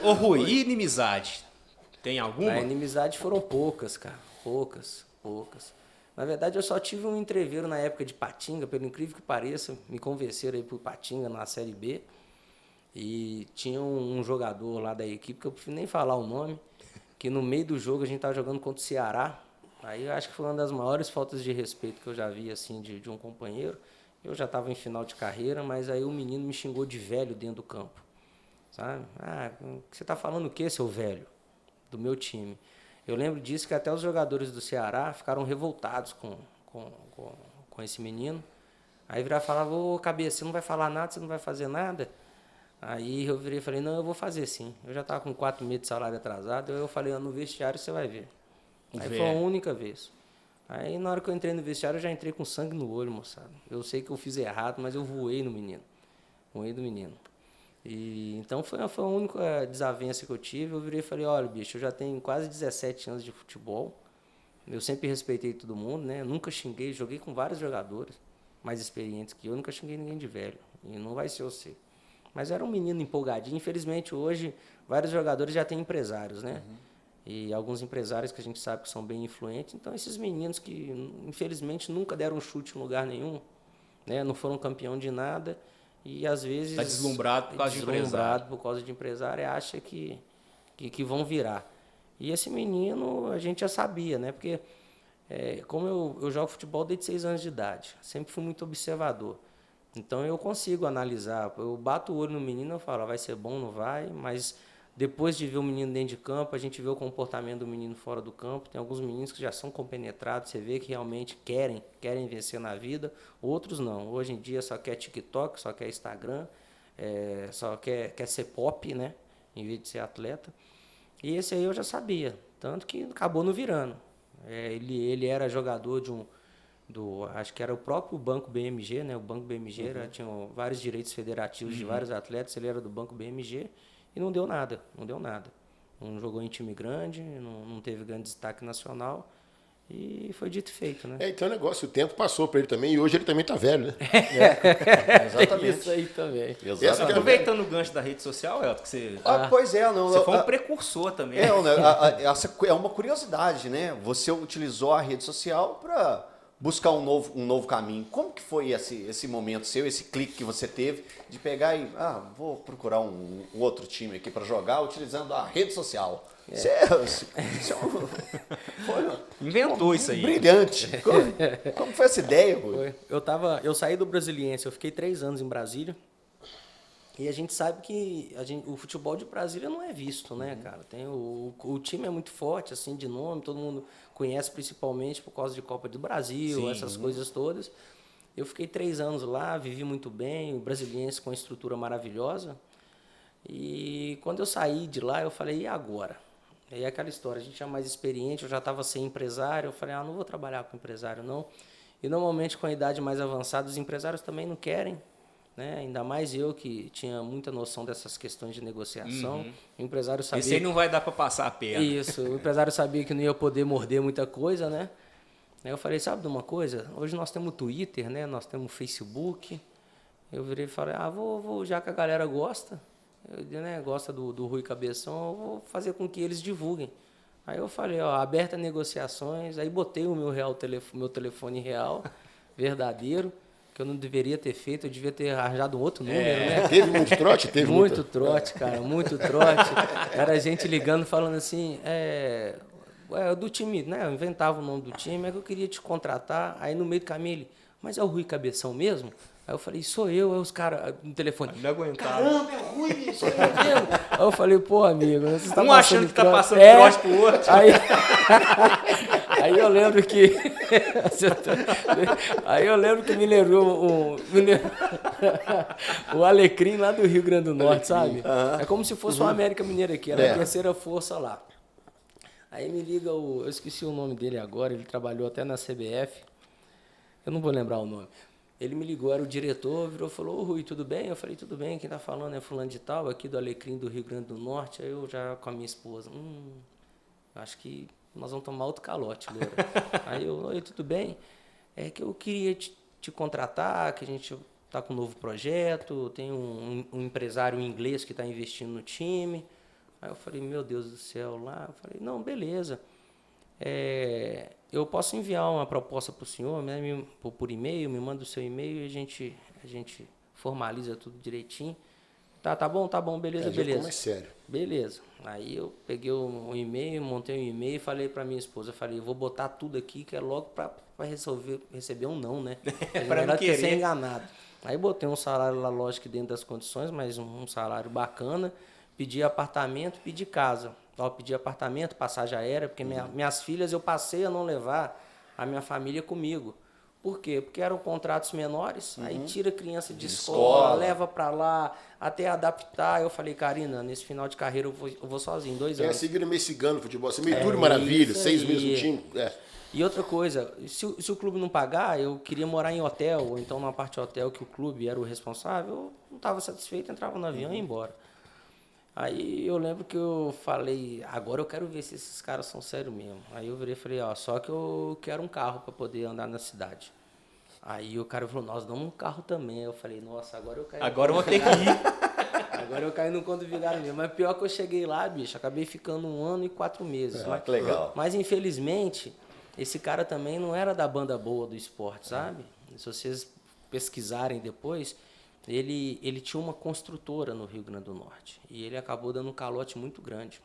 Speaker 2: Ô Rui, e inimizade? Tem alguma?
Speaker 3: A inimizade foram poucas, cara. Poucas. Na verdade, eu só tive um entreveiro na época de Patinga, pelo incrível que pareça. Me convenceram aí pro Patinga na Série B. E tinha um jogador lá da equipe, que eu prefiro nem falar o nome, que no meio do jogo a gente estava jogando contra o Ceará. Aí eu acho que foi uma das maiores faltas de respeito que eu já vi assim, de um companheiro. Eu já estava em final de carreira, mas aí o menino me xingou de velho dentro do campo. Sabe? Ah, você está falando o quê, seu velho? Do meu time. Eu lembro disso, que até os jogadores do Ceará ficaram revoltados com esse menino. Aí virava e falava, ô cabeça, você não vai falar nada, você não vai fazer nada? Aí eu virei e falei, não, eu vou fazer sim. Eu já estava com 4 meses de salário atrasado, eu falei, no vestiário você vai ver. Aí foi a única vez. Aí na hora que eu entrei no vestiário, eu já entrei com sangue no olho, moçada. Eu sei que eu fiz errado, mas eu voei no menino. Voei do menino. E, então foi a única desavença que eu tive. Eu virei e falei, olha, bicho, eu já tenho quase 17 anos de futebol. Eu sempre respeitei todo mundo, né? Nunca xinguei, joguei com vários jogadores mais experientes que eu, nunca xinguei ninguém de velho. E não vai ser você. Mas era um menino empolgadinho. Infelizmente, hoje, vários jogadores já têm empresários, né? E alguns empresários que a gente sabe que são bem influentes. Então, esses meninos que, infelizmente, nunca deram um chute em lugar nenhum, né? Não foram campeão de nada. E, às vezes...
Speaker 2: Está deslumbrado por causa de empresário.
Speaker 3: Deslumbrado por causa de empresário e acha que vão virar. E esse menino, a gente já sabia, né? Porque, como eu jogo futebol desde 6 anos de idade, sempre fui muito observador. Então, eu consigo analisar. Eu bato o olho no menino e falo, vai ser bom, não vai, mas... Depois de ver o menino dentro de campo, a gente vê o comportamento do menino fora do campo. Tem alguns meninos que já são compenetrados, você vê que realmente querem vencer na vida. Outros não. Hoje em dia só quer TikTok, só quer Instagram, só quer ser pop, né? Em vez de ser atleta. E esse aí eu já sabia. Tanto que acabou não virando. Ele era jogador acho que era o próprio Banco BMG, né? O Banco BMG tinha vários direitos federativos de vários atletas. Ele era do Banco BMG. E não deu nada. Não jogou em time grande, não teve grande destaque nacional. E foi dito e feito, né?
Speaker 4: Então o negócio, o tempo passou para ele também, e hoje ele também tá velho, né?
Speaker 1: Exatamente.
Speaker 3: Isso aí também.
Speaker 1: Exatamente.
Speaker 2: Aproveitando o gancho da rede social, Elton, que você...
Speaker 1: Pois é, não.
Speaker 2: Você foi um precursor também.
Speaker 1: É uma curiosidade, né? Você utilizou a rede social para buscar um novo caminho. Como que foi esse momento seu, esse clique que você teve de pegar e vou procurar um outro time aqui para jogar utilizando a rede social? Você
Speaker 2: Inventou isso aí.
Speaker 1: Brilhante. Como foi essa ideia, Rui?
Speaker 3: Eu saí do Brasiliense, eu fiquei 3 anos em Brasília. E a gente sabe que o futebol de Brasília não é visto, né, cara? O time é muito forte, assim, de nome, todo mundo conhece principalmente por causa de Copa do Brasil, essas coisas todas. Eu fiquei 3 anos lá, vivi muito bem, o Brasiliense com uma estrutura maravilhosa. E quando eu saí de lá, eu falei, e agora? E aí aquela história, a gente é mais experiente, eu já estava sem empresário, eu falei, não vou trabalhar com empresário, não. E normalmente com a idade mais avançada, os empresários também não querem. Né? Ainda mais eu que tinha muita noção dessas questões de negociação. O empresário sabia...
Speaker 2: Esse aí não vai dar para passar a perna.
Speaker 3: Isso, o empresário sabia que não ia poder morder muita coisa, né? Aí eu falei, sabe de uma coisa? Hoje nós temos Twitter, né? Nós temos Facebook. Eu virei e falei, vou já que a galera gosta, gosta do Rui Cabeção, eu vou fazer com que eles divulguem. Aí eu falei, aberta negociações, aí botei o meu telefone real, verdadeiro, que eu não deveria ter feito, eu devia ter arranjado um outro número, né?
Speaker 4: Teve muito trote? Teve
Speaker 3: muito trote, cara, muito trote. Era gente ligando, falando assim, do time, né? Eu inventava o nome do time, é que eu queria te contratar. Aí no meio do caminho ele, mas é o Rui Cabeção mesmo? Aí eu falei, sou eu. Aí os caras no telefone,
Speaker 2: não aguentaram.
Speaker 3: Caramba, é o Rui, sou eu mesmo. Aí eu falei, pô, amigo, você tá
Speaker 2: achando que tá passando trote pro outro.
Speaker 3: Aí eu lembro que... Aí eu lembro que me lembrou o Alecrim lá do Rio Grande do Norte, sabe? É como se fosse o América Mineiro aqui, era a terceira força lá. Aí me liga eu esqueci o nome dele agora, ele trabalhou até na CBF, eu não vou lembrar o nome. Ele me ligou, era o diretor, virou e falou, Rui, tudo bem? Eu falei, tudo bem, quem tá falando é fulano de tal, aqui do Alecrim do Rio Grande do Norte. Aí eu já com a minha esposa, acho que nós vamos tomar outro calote, Loura. Aí eu, oi, tudo bem? É que eu queria te contratar, que a gente tá com um novo projeto, tem um empresário inglês que está investindo no time. Aí eu falei, meu Deus do céu, lá. Eu falei, não, beleza. Eu posso enviar uma proposta para o senhor, né, por e-mail, me manda o seu e-mail e a gente formaliza tudo direitinho. Tá bom, beleza,
Speaker 4: Já ficou
Speaker 3: beleza.
Speaker 4: mais sério.
Speaker 3: Beleza. Aí eu peguei um e-mail, montei um e-mail e falei pra minha esposa, falei, vou botar tudo aqui que é logo pra receber um não, né?
Speaker 2: Pra não
Speaker 3: ter ser
Speaker 2: querer.
Speaker 3: enganado. Aí botei um salário lá, lógico, que dentro das condições, mas um salário bacana. Pedi apartamento, pedi casa. Ó, pedi apartamento, passagem aérea, porque minhas filhas eu passei a não levar a minha família comigo. Por quê? Porque eram contratos menores, aí tira a criança de escola, leva pra lá, até adaptar. Eu falei, Karina, nesse final de carreira eu vou sozinho, 2 anos.
Speaker 4: Seguindo meio cigano futebol. Você meio tudo maravilha,
Speaker 3: isso
Speaker 4: 6
Speaker 3: aí.
Speaker 4: meses no time.
Speaker 3: E outra coisa, se o clube não pagar, eu queria morar em hotel, ou então numa parte hotel que o clube era o responsável, eu não estava satisfeito, entrava no avião e ia embora. Aí eu lembro que eu falei, agora eu quero ver se esses caras são sérios mesmo. Aí eu virei e falei, ó, só que eu quero um carro para poder andar na cidade. Aí o cara falou, nós damos um carro também. Eu falei, nossa, agora eu caí.
Speaker 2: Agora eu vou ter que ir.
Speaker 3: Agora eu caí no conto vigário mesmo. Mas pior que eu cheguei lá, bicho, acabei ficando 1 ano e 4 meses.
Speaker 1: Que legal.
Speaker 3: Mas infelizmente, esse cara também não era da banda boa do esporte, sabe? Se vocês pesquisarem depois, ele tinha uma construtora no Rio Grande do Norte. E ele acabou dando um calote muito grande.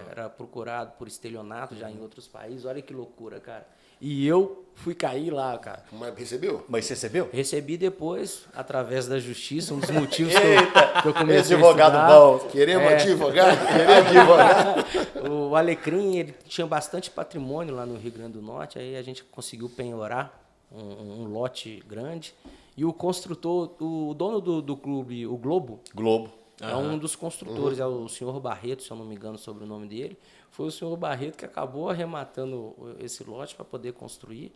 Speaker 3: Era procurado por estelionato já em outros países. Olha que loucura, cara. E eu fui cair lá, cara.
Speaker 4: Mas recebeu?
Speaker 1: Mas você recebeu?
Speaker 3: Recebi depois, através da justiça, um dos motivos que eu comecei
Speaker 1: Advogado
Speaker 3: a estudar.
Speaker 1: bom.
Speaker 4: Queremos advogado?
Speaker 1: Queremos advogado.
Speaker 3: O Alecrim, ele tinha bastante patrimônio lá no Rio Grande do Norte, aí a gente conseguiu penhorar um lote grande. E o construtor, o dono do clube, o Globo, é um dos construtores, é o senhor Barreto, se eu não me engano sobre o nome dele. Foi o senhor Barreto que acabou arrematando esse lote para poder construir.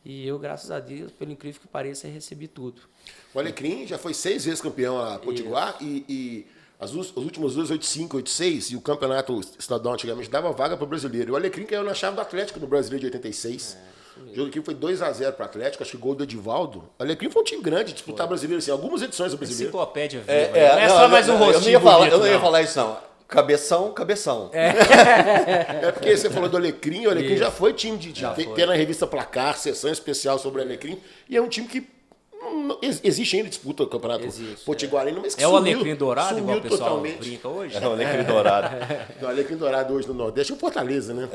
Speaker 3: E eu, graças a Deus, pelo incrível que pareça, recebi tudo.
Speaker 4: O Alecrim já foi 6 vezes campeão a Potiguar e as últimas duas, 8-5, 8-6, e o campeonato estadual antigamente dava vaga para o brasileiro. E o Alecrim caiu na chave do Atlético no Brasileiro de 86. O jogo aqui foi 2-0 para o Atlético, acho que gol do Edivaldo. O Alecrim foi um time grande, disputar brasileiro, assim, algumas edições do brasileiro.
Speaker 2: Enciclopédia viva. Não é só mais um rostinho
Speaker 1: Eu não ia falar isso, não. Cabeção.
Speaker 4: É porque você falou do Alecrim, o Alecrim já foi time de ter na revista Placar, sessão especial sobre o Alecrim, e é um time que existe ainda disputa do campeonato potiguarino, mas que
Speaker 2: É o
Speaker 4: sumiu,
Speaker 2: Alecrim Dourado, igual o
Speaker 4: sumiu
Speaker 2: pessoal
Speaker 4: totalmente.
Speaker 2: brinca hoje?
Speaker 1: É o Alecrim Dourado.
Speaker 4: O Alecrim Dourado hoje no Nordeste é o Fortaleza, né?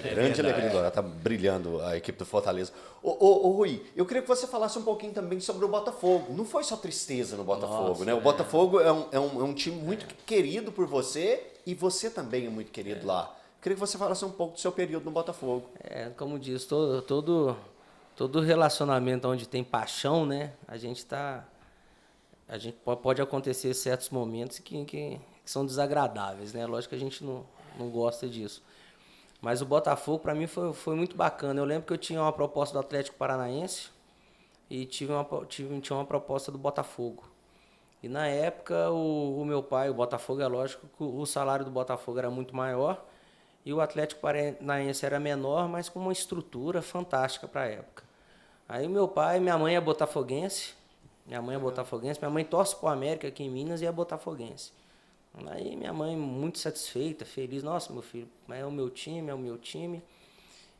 Speaker 1: Grande Alecrim Dourado. Tá brilhando a equipe do Fortaleza. Ô, Rui, eu queria que você falasse um pouquinho também sobre o Botafogo. Não foi só tristeza no Botafogo, né? O Botafogo é um time muito querido por você e você também é muito querido lá. Eu queria que você falasse um pouco do seu período no Botafogo.
Speaker 3: Como diz, todo relacionamento onde tem paixão, né? A gente pode acontecer certos momentos que são desagradáveis, né? Lógico que a gente não gosta disso. Mas o Botafogo, para mim, foi muito bacana. Eu lembro que eu tinha uma proposta do Atlético Paranaense e tinha uma proposta do Botafogo. E na época, o meu pai, o Botafogo, é lógico que o salário do Botafogo era muito maior e o Atlético Paranaense era menor, mas com uma estrutura fantástica para a época. Aí minha mãe é botafoguense, minha mãe torce para o América aqui em Minas e é botafoguense. Aí minha mãe muito satisfeita, feliz, nossa, meu filho, é o meu time.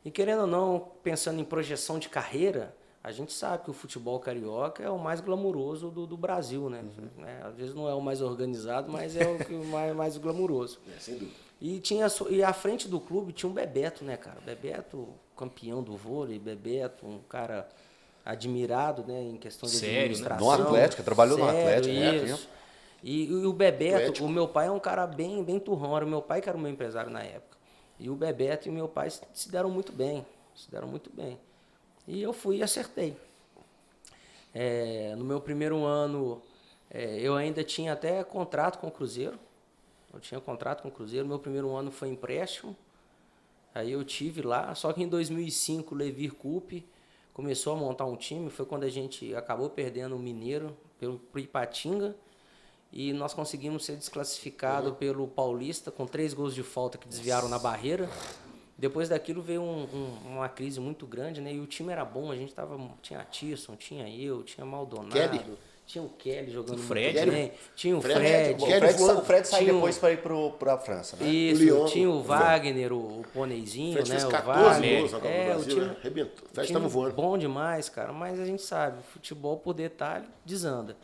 Speaker 3: E querendo ou não, pensando em projeção de carreira, a gente sabe que o futebol carioca é o mais glamuroso do Brasil, né? Às vezes não é o mais organizado, mas é o mais glamuroso.
Speaker 4: Sem dúvida.
Speaker 3: E à frente do clube tinha um Bebeto, né, cara? Bebeto, campeão do vôlei, Bebeto, um cara admirado, né, em questão de administração.
Speaker 1: No Atlético, trabalhou no Atlético,
Speaker 3: isso. E o Bebeto, o meu pai é um cara bem turrão, era o meu pai que era o meu empresário na época. E o Bebeto e o meu pai se deram muito bem, E eu fui e acertei. No meu primeiro ano, eu ainda tinha até contrato com o Cruzeiro. Meu primeiro ano foi empréstimo. Aí eu tive lá, só que em 2005 o Levir Coupe começou a montar um time. Foi quando a gente acabou perdendo o Mineiro pro Ipatinga. E nós conseguimos ser desclassificados pelo Paulista com 3 gols de falta que desviaram na barreira. Depois daquilo veio uma crise muito grande, né? E o time era bom, tinha Tisson, tinha eu, tinha Maldonado, tinha o Kelly jogando muito bem, tinha o Fred.
Speaker 1: O Fred saiu depois para ir para a França, né?
Speaker 3: Isso, tinha o Wagner, o Poneizinho,
Speaker 4: Fred
Speaker 3: né?
Speaker 4: fez
Speaker 3: O
Speaker 4: 14
Speaker 3: Wagner.
Speaker 4: gols na Copa do Brasil, né? Arrebentou. O Fred estava voando.
Speaker 3: Bom demais, cara, mas a gente sabe, futebol por detalhe desanda.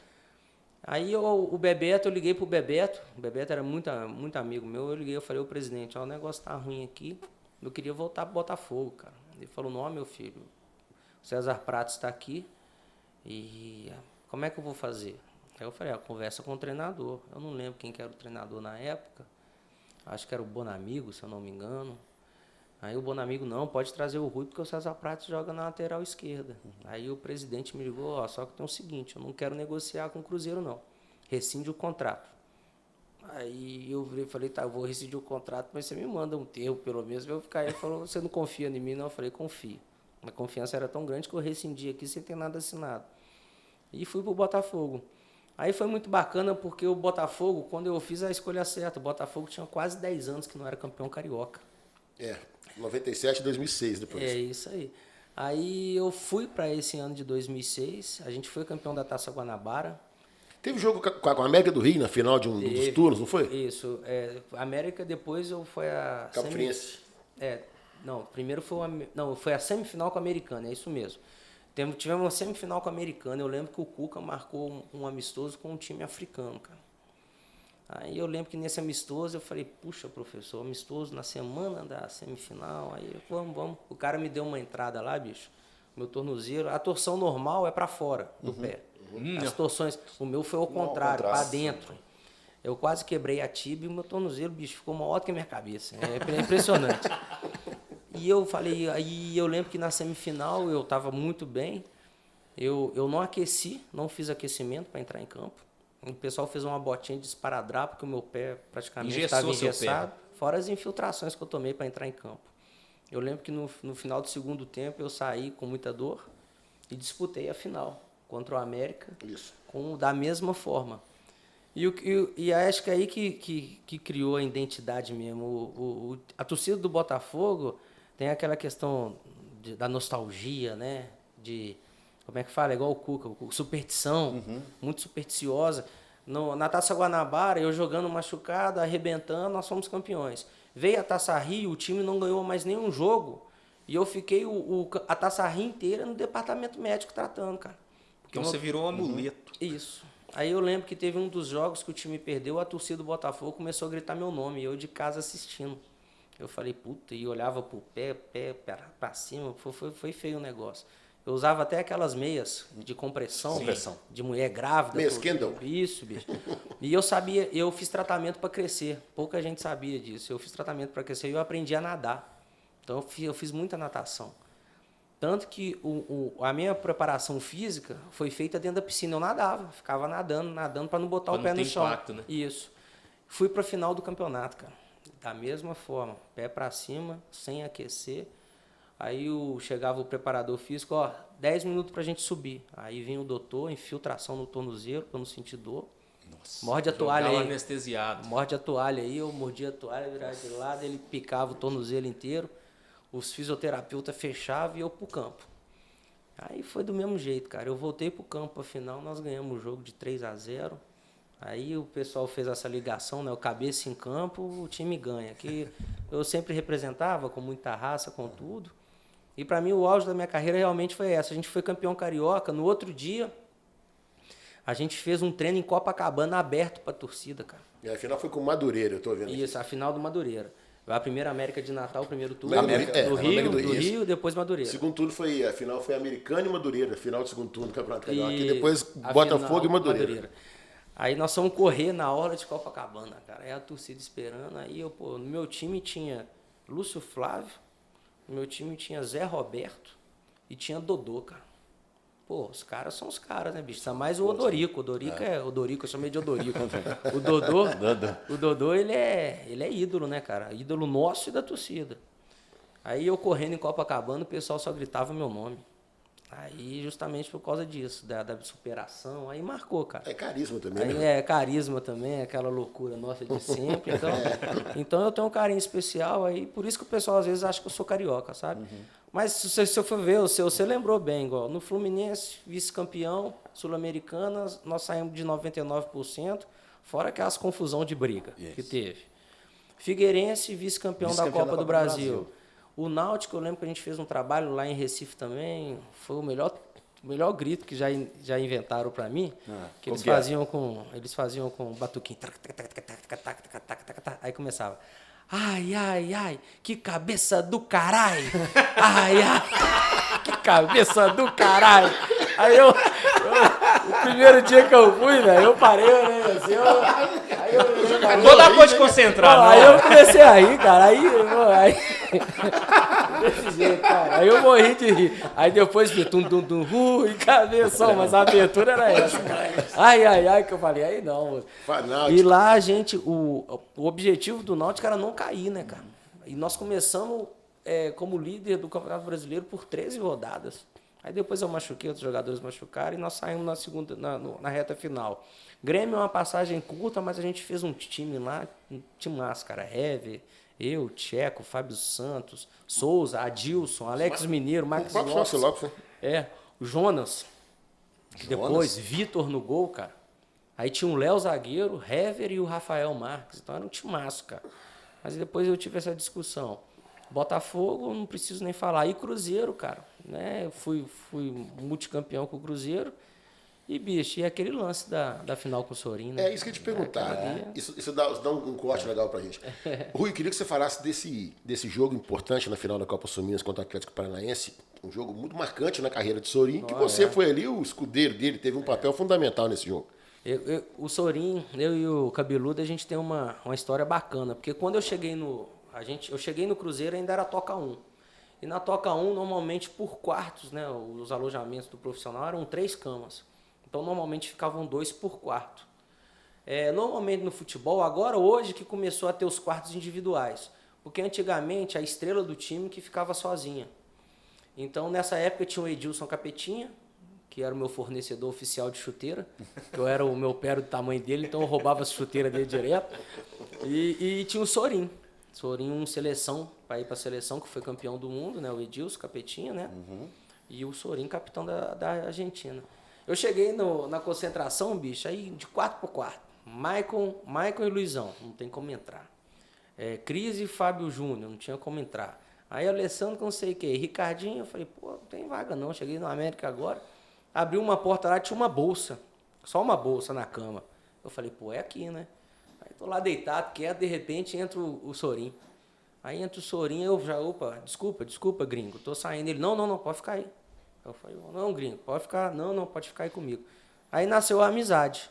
Speaker 3: Aí o Bebeto, eu liguei pro Bebeto, o Bebeto era muito amigo meu, eu liguei, eu falei, ô presidente, ó, o negócio tá ruim aqui, eu queria voltar pro Botafogo, cara. Ele falou, não, meu filho, o César Pratos está aqui e como é que eu vou fazer? Aí eu falei, conversa com o treinador. Eu não lembro quem que era o treinador na época, acho que era o Bonamigo, se eu não me engano. Aí o Bonamigo, não, pode trazer o Rui, porque o César Pratos joga na lateral esquerda. Aí o presidente me ligou, ó, só que tem o seguinte, eu não quero negociar com o Cruzeiro, não. Rescinde o contrato. Aí eu falei, tá, eu vou rescindir o contrato, mas você me manda um termo, pelo menos, pra eu ficar aí. Ele falou, você não confia em mim, não? Eu falei, confio. A confiança era tão grande que eu rescindi aqui sem ter nada assinado. E fui pro Botafogo. Aí foi muito bacana, porque o Botafogo, quando eu fiz a escolha certa, o Botafogo tinha quase 10 anos que não era campeão carioca.
Speaker 4: 97, 2006 depois.
Speaker 3: É isso aí. Aí eu fui para esse ano de 2006, a gente foi campeão da Taça Guanabara.
Speaker 4: Teve jogo com a América do Rio na final de dos turnos, não foi?
Speaker 3: Isso. América, depois foi a...
Speaker 4: Cabo Friense.
Speaker 3: Não, primeiro foi a semifinal com a Americana, é isso mesmo. Tivemos uma semifinal com a Americana, eu lembro que o Cuca marcou um amistoso com um time africano, cara. Aí eu lembro que nesse amistoso eu falei, puxa, professor, amistoso na semana da semifinal, aí vamos. O cara me deu uma entrada lá, bicho, meu tornozelo, a torção normal é para fora do pé. As torções, o meu foi ao contrário, para dentro. Eu quase quebrei a tíbia e o meu tornozelo, bicho, ficou maior do que a minha cabeça. É impressionante. E eu falei, aí eu lembro que na semifinal eu estava muito bem, eu não aqueci, não fiz aquecimento para entrar em campo. O pessoal fez uma botinha de esparadrapo, porque o meu pé praticamente estava engessado, fora as infiltrações que eu tomei para entrar em campo. Eu lembro que no final do segundo tempo eu saí com muita dor e disputei a final contra o América.
Speaker 4: Isso.
Speaker 3: Da mesma forma. E acho que é aí que criou a identidade mesmo. A torcida do Botafogo tem aquela questão da nostalgia, né? Como é que fala? Igual o Cuca, superstição, muito supersticiosa. Na Taça Guanabara, eu jogando machucado, arrebentando, nós fomos campeões. Veio a Taça Rio, o time não ganhou mais nenhum jogo, e eu fiquei a Taça Rio inteira no departamento médico tratando, cara.
Speaker 2: Então você virou um amuleto.
Speaker 3: Isso. Aí eu lembro que teve um dos jogos que o time perdeu, a torcida do Botafogo começou a gritar meu nome, e eu de casa assistindo. Eu falei, puta, e olhava pro pé pra cima, foi feio o negócio. Eu usava até aquelas meias de compressão. De mulher grávida.
Speaker 4: Meias Kendall.
Speaker 3: Isso, bicho. E eu fiz tratamento para crescer. Pouca gente sabia disso. Eu fiz tratamento para crescer e eu aprendi a nadar. Então eu fiz muita natação. Tanto que a minha preparação física foi feita dentro da piscina. Eu nadava, ficava nadando para não botar o pé no chão.
Speaker 2: Impacto, né?
Speaker 3: Isso. Fui para a final do campeonato, cara. Da mesma forma, pé para cima, sem aquecer. Aí chegava o preparador físico, 10 minutos pra gente subir. Aí vinha o doutor, infiltração no tornozelo, pra não sentir dor.
Speaker 2: Nossa,
Speaker 3: morde a toalha aí.
Speaker 2: Anestesiado.
Speaker 3: Morde a toalha aí, eu mordia a toalha, virava de lado, ele picava o tornozelo inteiro. Os fisioterapeutas fechavam e eu pro campo. Aí foi do mesmo jeito, cara. Eu voltei pro campo, afinal, nós ganhamos o jogo de 3-0. Aí o pessoal fez essa ligação, né? O cabeça em campo, o time ganha. Que eu sempre representava com muita raça, com tudo. E para mim o auge da minha carreira realmente foi essa. A gente foi campeão carioca. No outro dia, a gente fez um treino em Copacabana aberto para a torcida, cara.
Speaker 4: E a final foi com o Madureira, eu tô vendo aqui.
Speaker 3: Isso, a final do Madureira. A primeira América de Natal, o primeiro turno.
Speaker 4: Do
Speaker 3: Rio, depois Madureira.
Speaker 4: Segundo turno a final foi Americana e Madureira, final do segundo turno do Campeonato Carioca. E depois Botafogo e Madureira.
Speaker 3: Aí nós fomos correr na hora de Copacabana, cara. Aí a torcida esperando. Aí no meu time tinha Lúcio Flávio, no meu time tinha Zé Roberto e tinha Dodô, cara. Pô, os caras são os caras, né, bicho? Tá mais o Odorico. Odorico, eu chamei de Odorico. O Dodô, ele é ídolo, né, cara? Ídolo nosso e da torcida. Aí eu correndo em Copacabana, o pessoal só gritava meu nome. Aí, justamente por causa disso, da superação, aí marcou, cara.
Speaker 4: É carisma também,
Speaker 3: aí,
Speaker 4: né?
Speaker 3: É carisma também, aquela loucura nossa de sempre. Então eu tenho um carinho especial, aí por isso que o pessoal às vezes acha que eu sou carioca, sabe? Mas se eu for ver, você lembrou bem, igual no Fluminense, vice-campeão, Sul-Americana, nós saímos de 99%, fora aquelas confusão de briga que teve. Figueirense, vice-campeão da Copa do Brasil. O Náutico, eu lembro que a gente fez um trabalho lá em Recife também, foi o melhor o melhor grito que já inventaram pra mim, que eles faziam com batuquinho. Aí começava. Ai, ai, ai, que cabeça do caralho! Ai, ai, que cabeça do caralho! Aí o primeiro dia que eu fui, velho, eu parei, né, assim,
Speaker 2: Não vou dar pra te concentrar, não.
Speaker 3: Aí eu comecei a rir, cara, aí desse jeito, cara, aí eu morri de rir. Aí depois vi e cabeção, mas a abertura era essa, cara. Ai, ai, ai, que eu falei, aí não. E lá a gente, o objetivo do Náutico era não cair, né, cara? E nós começamos como líder do Campeonato Brasileiro por 13 rodadas. Aí depois eu machuquei, outros jogadores machucaram e nós saímos na segunda, na reta final. Grêmio é uma passagem curta, mas a gente fez um time lá, um time massa, cara. Hever, eu, Tcheco, Fábio Santos, Souza, Adilson, Alex Mineiro, Max Lopes. O Jonas. Depois, Vitor no gol, cara. Aí tinha o Léo zagueiro, Hever e o Rafael Marques. Então era um time massa, cara. Mas depois eu tive essa discussão. Botafogo, não preciso nem falar. E Cruzeiro, cara. Né? Fui multicampeão com o Cruzeiro. E, bicho, e aquele lance da final com o Sorin, né?
Speaker 4: É isso que eu ia te perguntar. Isso dá um corte legal pra gente. Rui, eu queria que você falasse desse jogo importante na final da Copa Sul Minas contra o Atlético Paranaense. Um jogo muito marcante na carreira de Sorin, que você foi ali o escudeiro dele, teve um papel fundamental nesse jogo.
Speaker 3: O Sorin, eu e o Cabeludo, a gente tem uma história bacana. Porque quando eu cheguei eu cheguei no Cruzeiro, ainda era Toca 1. E na Toca 1, normalmente, por quartos, né? Os alojamentos do profissional eram 3 camas. Então, normalmente, ficavam 2 por quarto. Normalmente, no futebol, agora, hoje, que começou a ter os quartos individuais. Porque, antigamente, a estrela do time que ficava sozinha. Então, nessa época, tinha o Edilson Capetinha, que era o meu fornecedor oficial de chuteira. Eu era o meu pé do tamanho dele, então eu roubava as chuteiras dele direto. E tinha o Sorin. Sorin, seleção, para ir para a seleção, que foi campeão do mundo, né? O Edilson Capetinha, né? E o Sorin, capitão da Argentina. Eu cheguei na concentração, bicho, aí de 4x4. Maicon e Luizão, não tem como entrar. Cris e Fábio Júnior, não tinha como entrar. Aí Alessandro, que não sei o que. Ricardinho, eu falei, pô, não tem vaga não. Cheguei no América agora. Abri uma porta lá, tinha uma bolsa. Só uma bolsa na cama. Eu falei, pô, é aqui, né? Aí tô lá deitado, quieto, de repente entra o Sorin. Aí entra o Sorin, eu já, opa, desculpa, gringo, tô saindo. Ele, não, pode ficar aí. Eu falei, não, gringo, pode ficar, não, pode ficar aí comigo. Aí nasceu a amizade.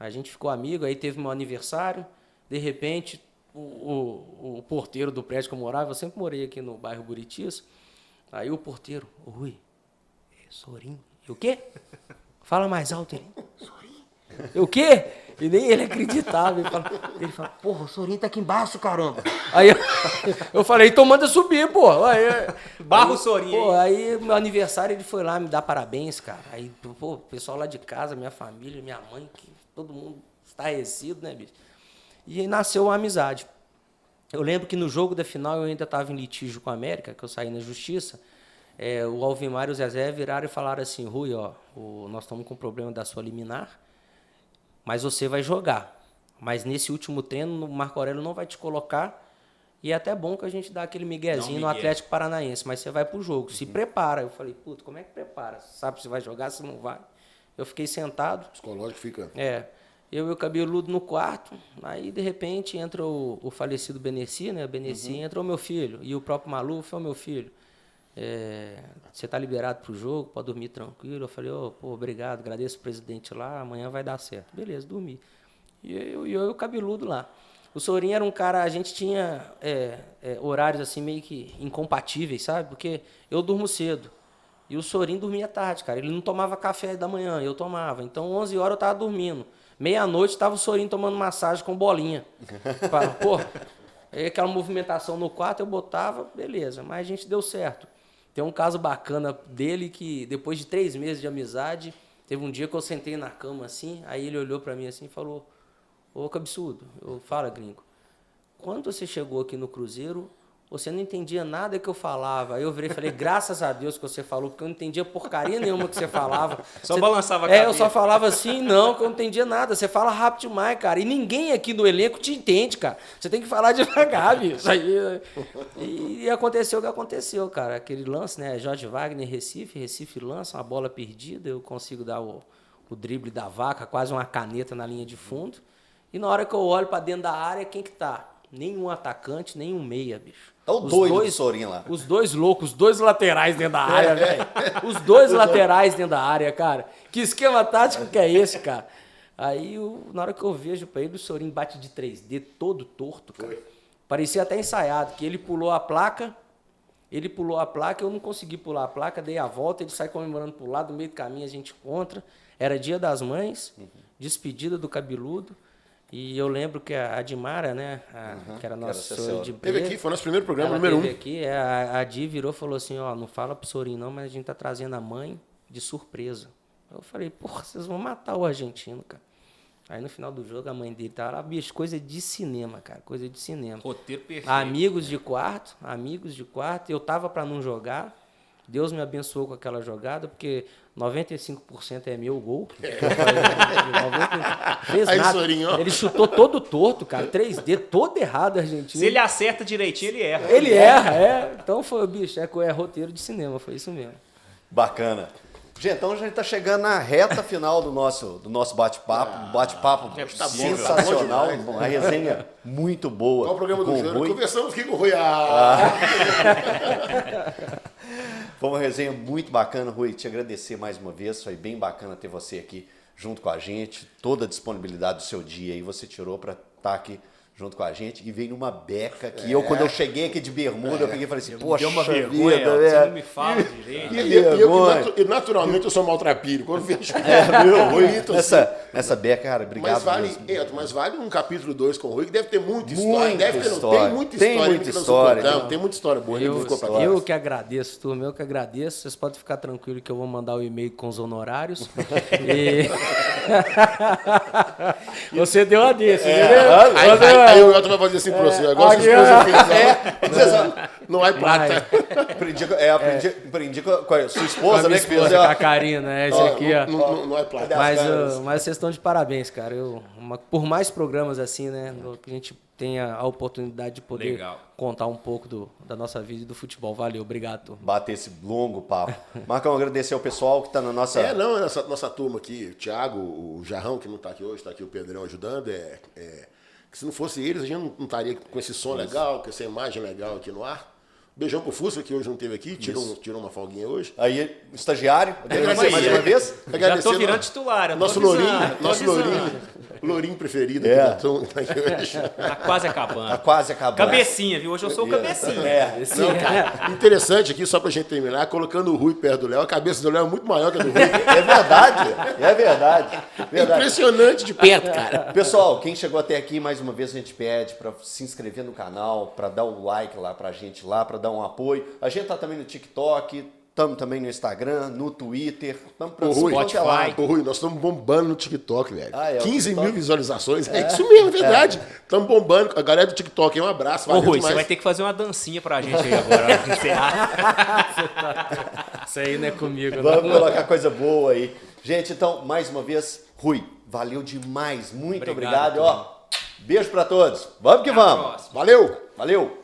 Speaker 3: A gente ficou amigo, aí teve meu aniversário, de repente, o porteiro do prédio que eu morava, eu sempre morei aqui no bairro Buritis, aí o porteiro, Rui, Sorin, e o quê? Fala mais alto, ele, Sorin, e o quê? E nem ele acreditava, ele fala, porra, o Sorin tá aqui embaixo, caramba. Aí eu falei, então manda subir, pô.
Speaker 2: Barro Sorin.
Speaker 3: Pô, aí meu aniversário ele foi lá me dar parabéns, cara. Aí, pô, o pessoal lá de casa, minha família, minha mãe, todo mundo estarrecido, né, bicho? E aí nasceu uma amizade. Eu lembro que no jogo da final eu ainda estava em litígio com a América, que eu saí na justiça. O Alvimar e o Zezé viraram e falaram assim, Rui, ó, nós estamos com problema da sua liminar, mas você vai jogar. Mas nesse último treino, o Marco Aurélio não vai te colocar. E é até bom que a gente dá aquele miguezinho no Atlético Paranaense. Mas você vai pro jogo. Se prepara. Eu falei, puta, como é que prepara? Sabe se vai jogar, se não vai? Eu fiquei sentado.
Speaker 4: Psicológico fica.
Speaker 3: Eu e o Cabeludo no quarto. Aí, de repente, entra o falecido Beneci, né? Entra o meu filho. E o próprio Maluf é o meu filho. Você tá liberado pro jogo, pode dormir tranquilo. Eu falei, pô, obrigado, agradeço o presidente lá, amanhã vai dar certo. Beleza, dormi. E eu e o Cabeludo lá. O Sorin era um cara, a gente tinha horários assim meio que incompatíveis, sabe? Porque eu durmo cedo. E o Sorin dormia tarde, cara. Ele não tomava café da manhã, eu tomava. Então, 11 horas eu tava dormindo. Meia-noite tava o Sorin tomando massagem com bolinha. Pô, aí aquela movimentação no quarto eu botava, beleza. Mas a gente deu certo. Tem um caso bacana dele que, depois de 3 meses de amizade, teve um dia que eu sentei na cama assim, aí ele olhou pra mim assim e falou, ô cabeçudo, fala gringo, quando você chegou aqui no Cruzeiro, você não entendia nada que eu falava. Aí eu virei e falei, graças a Deus que você falou, porque eu não entendia porcaria nenhuma que você falava.
Speaker 2: Só
Speaker 3: você,
Speaker 2: balançava a cabeça.
Speaker 3: eu só falava assim, não, que eu não entendia nada. Você fala rápido demais, cara. E ninguém aqui no elenco te entende, cara. Você tem que falar devagar, bicho. Aí, e aconteceu o que aconteceu, cara. Aquele lance, né? Jorge Wagner, Recife lança uma bola perdida, eu consigo dar o drible da vaca, quase uma caneta na linha de fundo. E na hora que eu olho pra dentro da área, quem que tá? Nenhum atacante, nenhum meia, bicho.
Speaker 1: Tá o doido do Sorin lá.
Speaker 3: Os dois loucos, os dois laterais dentro da área, velho. Os dois laterais dentro da área, cara. Que esquema tático que é esse, cara? Aí, na hora que eu vejo pra ele, o Sorin bate de 3D todo torto, cara. Parecia até ensaiado, que ele pulou a placa, eu não consegui pular a placa, dei a volta, ele sai comemorando pro lado, no meio do caminho a gente encontra. Era Dia das Mães, despedida do cabeludo. E eu lembro que a Dimara, né, que era nossa assessora de emprego.
Speaker 4: Teve aqui, foi nosso primeiro programa, número 1.
Speaker 3: Aqui, a Di virou e falou assim, ó, não fala pro Sorin não, mas a gente tá trazendo a mãe de surpresa. Eu falei, porra, vocês vão matar o argentino, cara. Aí no final do jogo a mãe dele tava lá, bicho, coisa de cinema, cara, coisa de cinema.
Speaker 2: Roteiro perfeito.
Speaker 3: Amigos de quarto, eu tava para não jogar. Deus me abençoou com aquela jogada, porque 95% é meu gol. Fez
Speaker 4: aí,
Speaker 3: nada.
Speaker 4: Sorinho.
Speaker 3: Ele chutou todo torto, cara. 3D, todo errado, argentino.
Speaker 2: Se ele acerta direitinho, ele erra.
Speaker 3: Ele erra, é. Então foi, bicho, é roteiro de cinema, foi isso mesmo.
Speaker 1: Bacana. Gente, então a gente está chegando na reta final do nosso bate-papo. Bate-papo sensacional, uma resenha muito boa.
Speaker 4: Qual o programa do Júnior? Conversamos aqui com o Rui.
Speaker 1: Foi uma resenha muito bacana, Rui. Te agradecer mais uma vez. Foi bem bacana ter você aqui junto com a gente. Toda a disponibilidade do seu dia aí você tirou para estar aqui junto com a gente e veio numa beca que eu, quando eu cheguei aqui de bermuda, eu peguei e falei assim, poxa,
Speaker 2: deu uma vergonha,
Speaker 1: vida,
Speaker 2: você não me fala direito.
Speaker 4: E naturalmente eu sou maltrapilho. Quando vejo
Speaker 1: meu, Rui,
Speaker 4: bonito,
Speaker 1: essa beca, cara, obrigado mesmo.
Speaker 4: Mas vale um capítulo 2 com o Rui, que deve ter muita história. Tem muita história boa.
Speaker 3: Eu que agradeço, turma, eu que agradeço. Vocês podem ficar tranquilos que eu vou mandar o e-mail com os honorários. Você deu a desse, entendeu?
Speaker 4: Aí o Elton vai fazer assim pra você. Agora sua esposa fez. Não vai prata.
Speaker 1: Aprendi com a sua esposa, né?
Speaker 3: Com a Karina, esse aqui, ó.
Speaker 4: Não é plata.
Speaker 3: Mas vocês estão de parabéns, cara. Por mais programas assim, né? Que a gente tenha a oportunidade de poder contar um pouco da nossa vida e do futebol. Valeu, obrigado, turma.
Speaker 1: Bater esse longo papo. Marcão, agradecer ao pessoal que está na nossa...
Speaker 4: Nossa turma aqui, o Thiago, o Jarrão, que não está aqui hoje, está aqui o Pedrão ajudando, que se não fosse eles, a gente não estaria com esse som legal, com essa imagem legal aqui no ar. Beijão pro Fusca, que hoje não esteve aqui, tirou uma folguinha hoje.
Speaker 1: Aí, estagiário, agradecer mais uma vez.
Speaker 2: Já tô virando titular.
Speaker 4: Nosso Lourinho preferido
Speaker 2: Tá quase acabando.
Speaker 1: Tá quase acabando.
Speaker 2: Cabecinha, viu? Hoje eu sou o cabecinha.
Speaker 4: Interessante aqui, só pra gente terminar, colocando o Rui perto do Léo, a cabeça do Léo é muito maior que a do Rui.
Speaker 1: É verdade.
Speaker 4: Impressionante de perto, cara.
Speaker 1: Pessoal, quem chegou até aqui, mais uma vez a gente pede para se inscrever no canal, para dar o like lá pra gente lá, para dar um apoio. A gente tá também no TikTok, estamos também no Instagram, no Twitter, estamos para o
Speaker 4: Spotify. Rui, nós estamos bombando no TikTok, velho. 15
Speaker 1: TikTok.
Speaker 4: mil visualizações. É isso mesmo, é verdade. Estamos bombando. A galera do TikTok, um abraço.
Speaker 2: Ô, Rui, você vai ter que fazer uma dancinha pra gente aí agora.
Speaker 3: Isso aí não é comigo.
Speaker 1: Vamos colocar coisa boa aí. Gente, então, mais uma vez, Rui, valeu demais. Muito obrigado. Ó, beijo para todos. Vamos que vamos.
Speaker 4: Valeu.
Speaker 1: Valeu.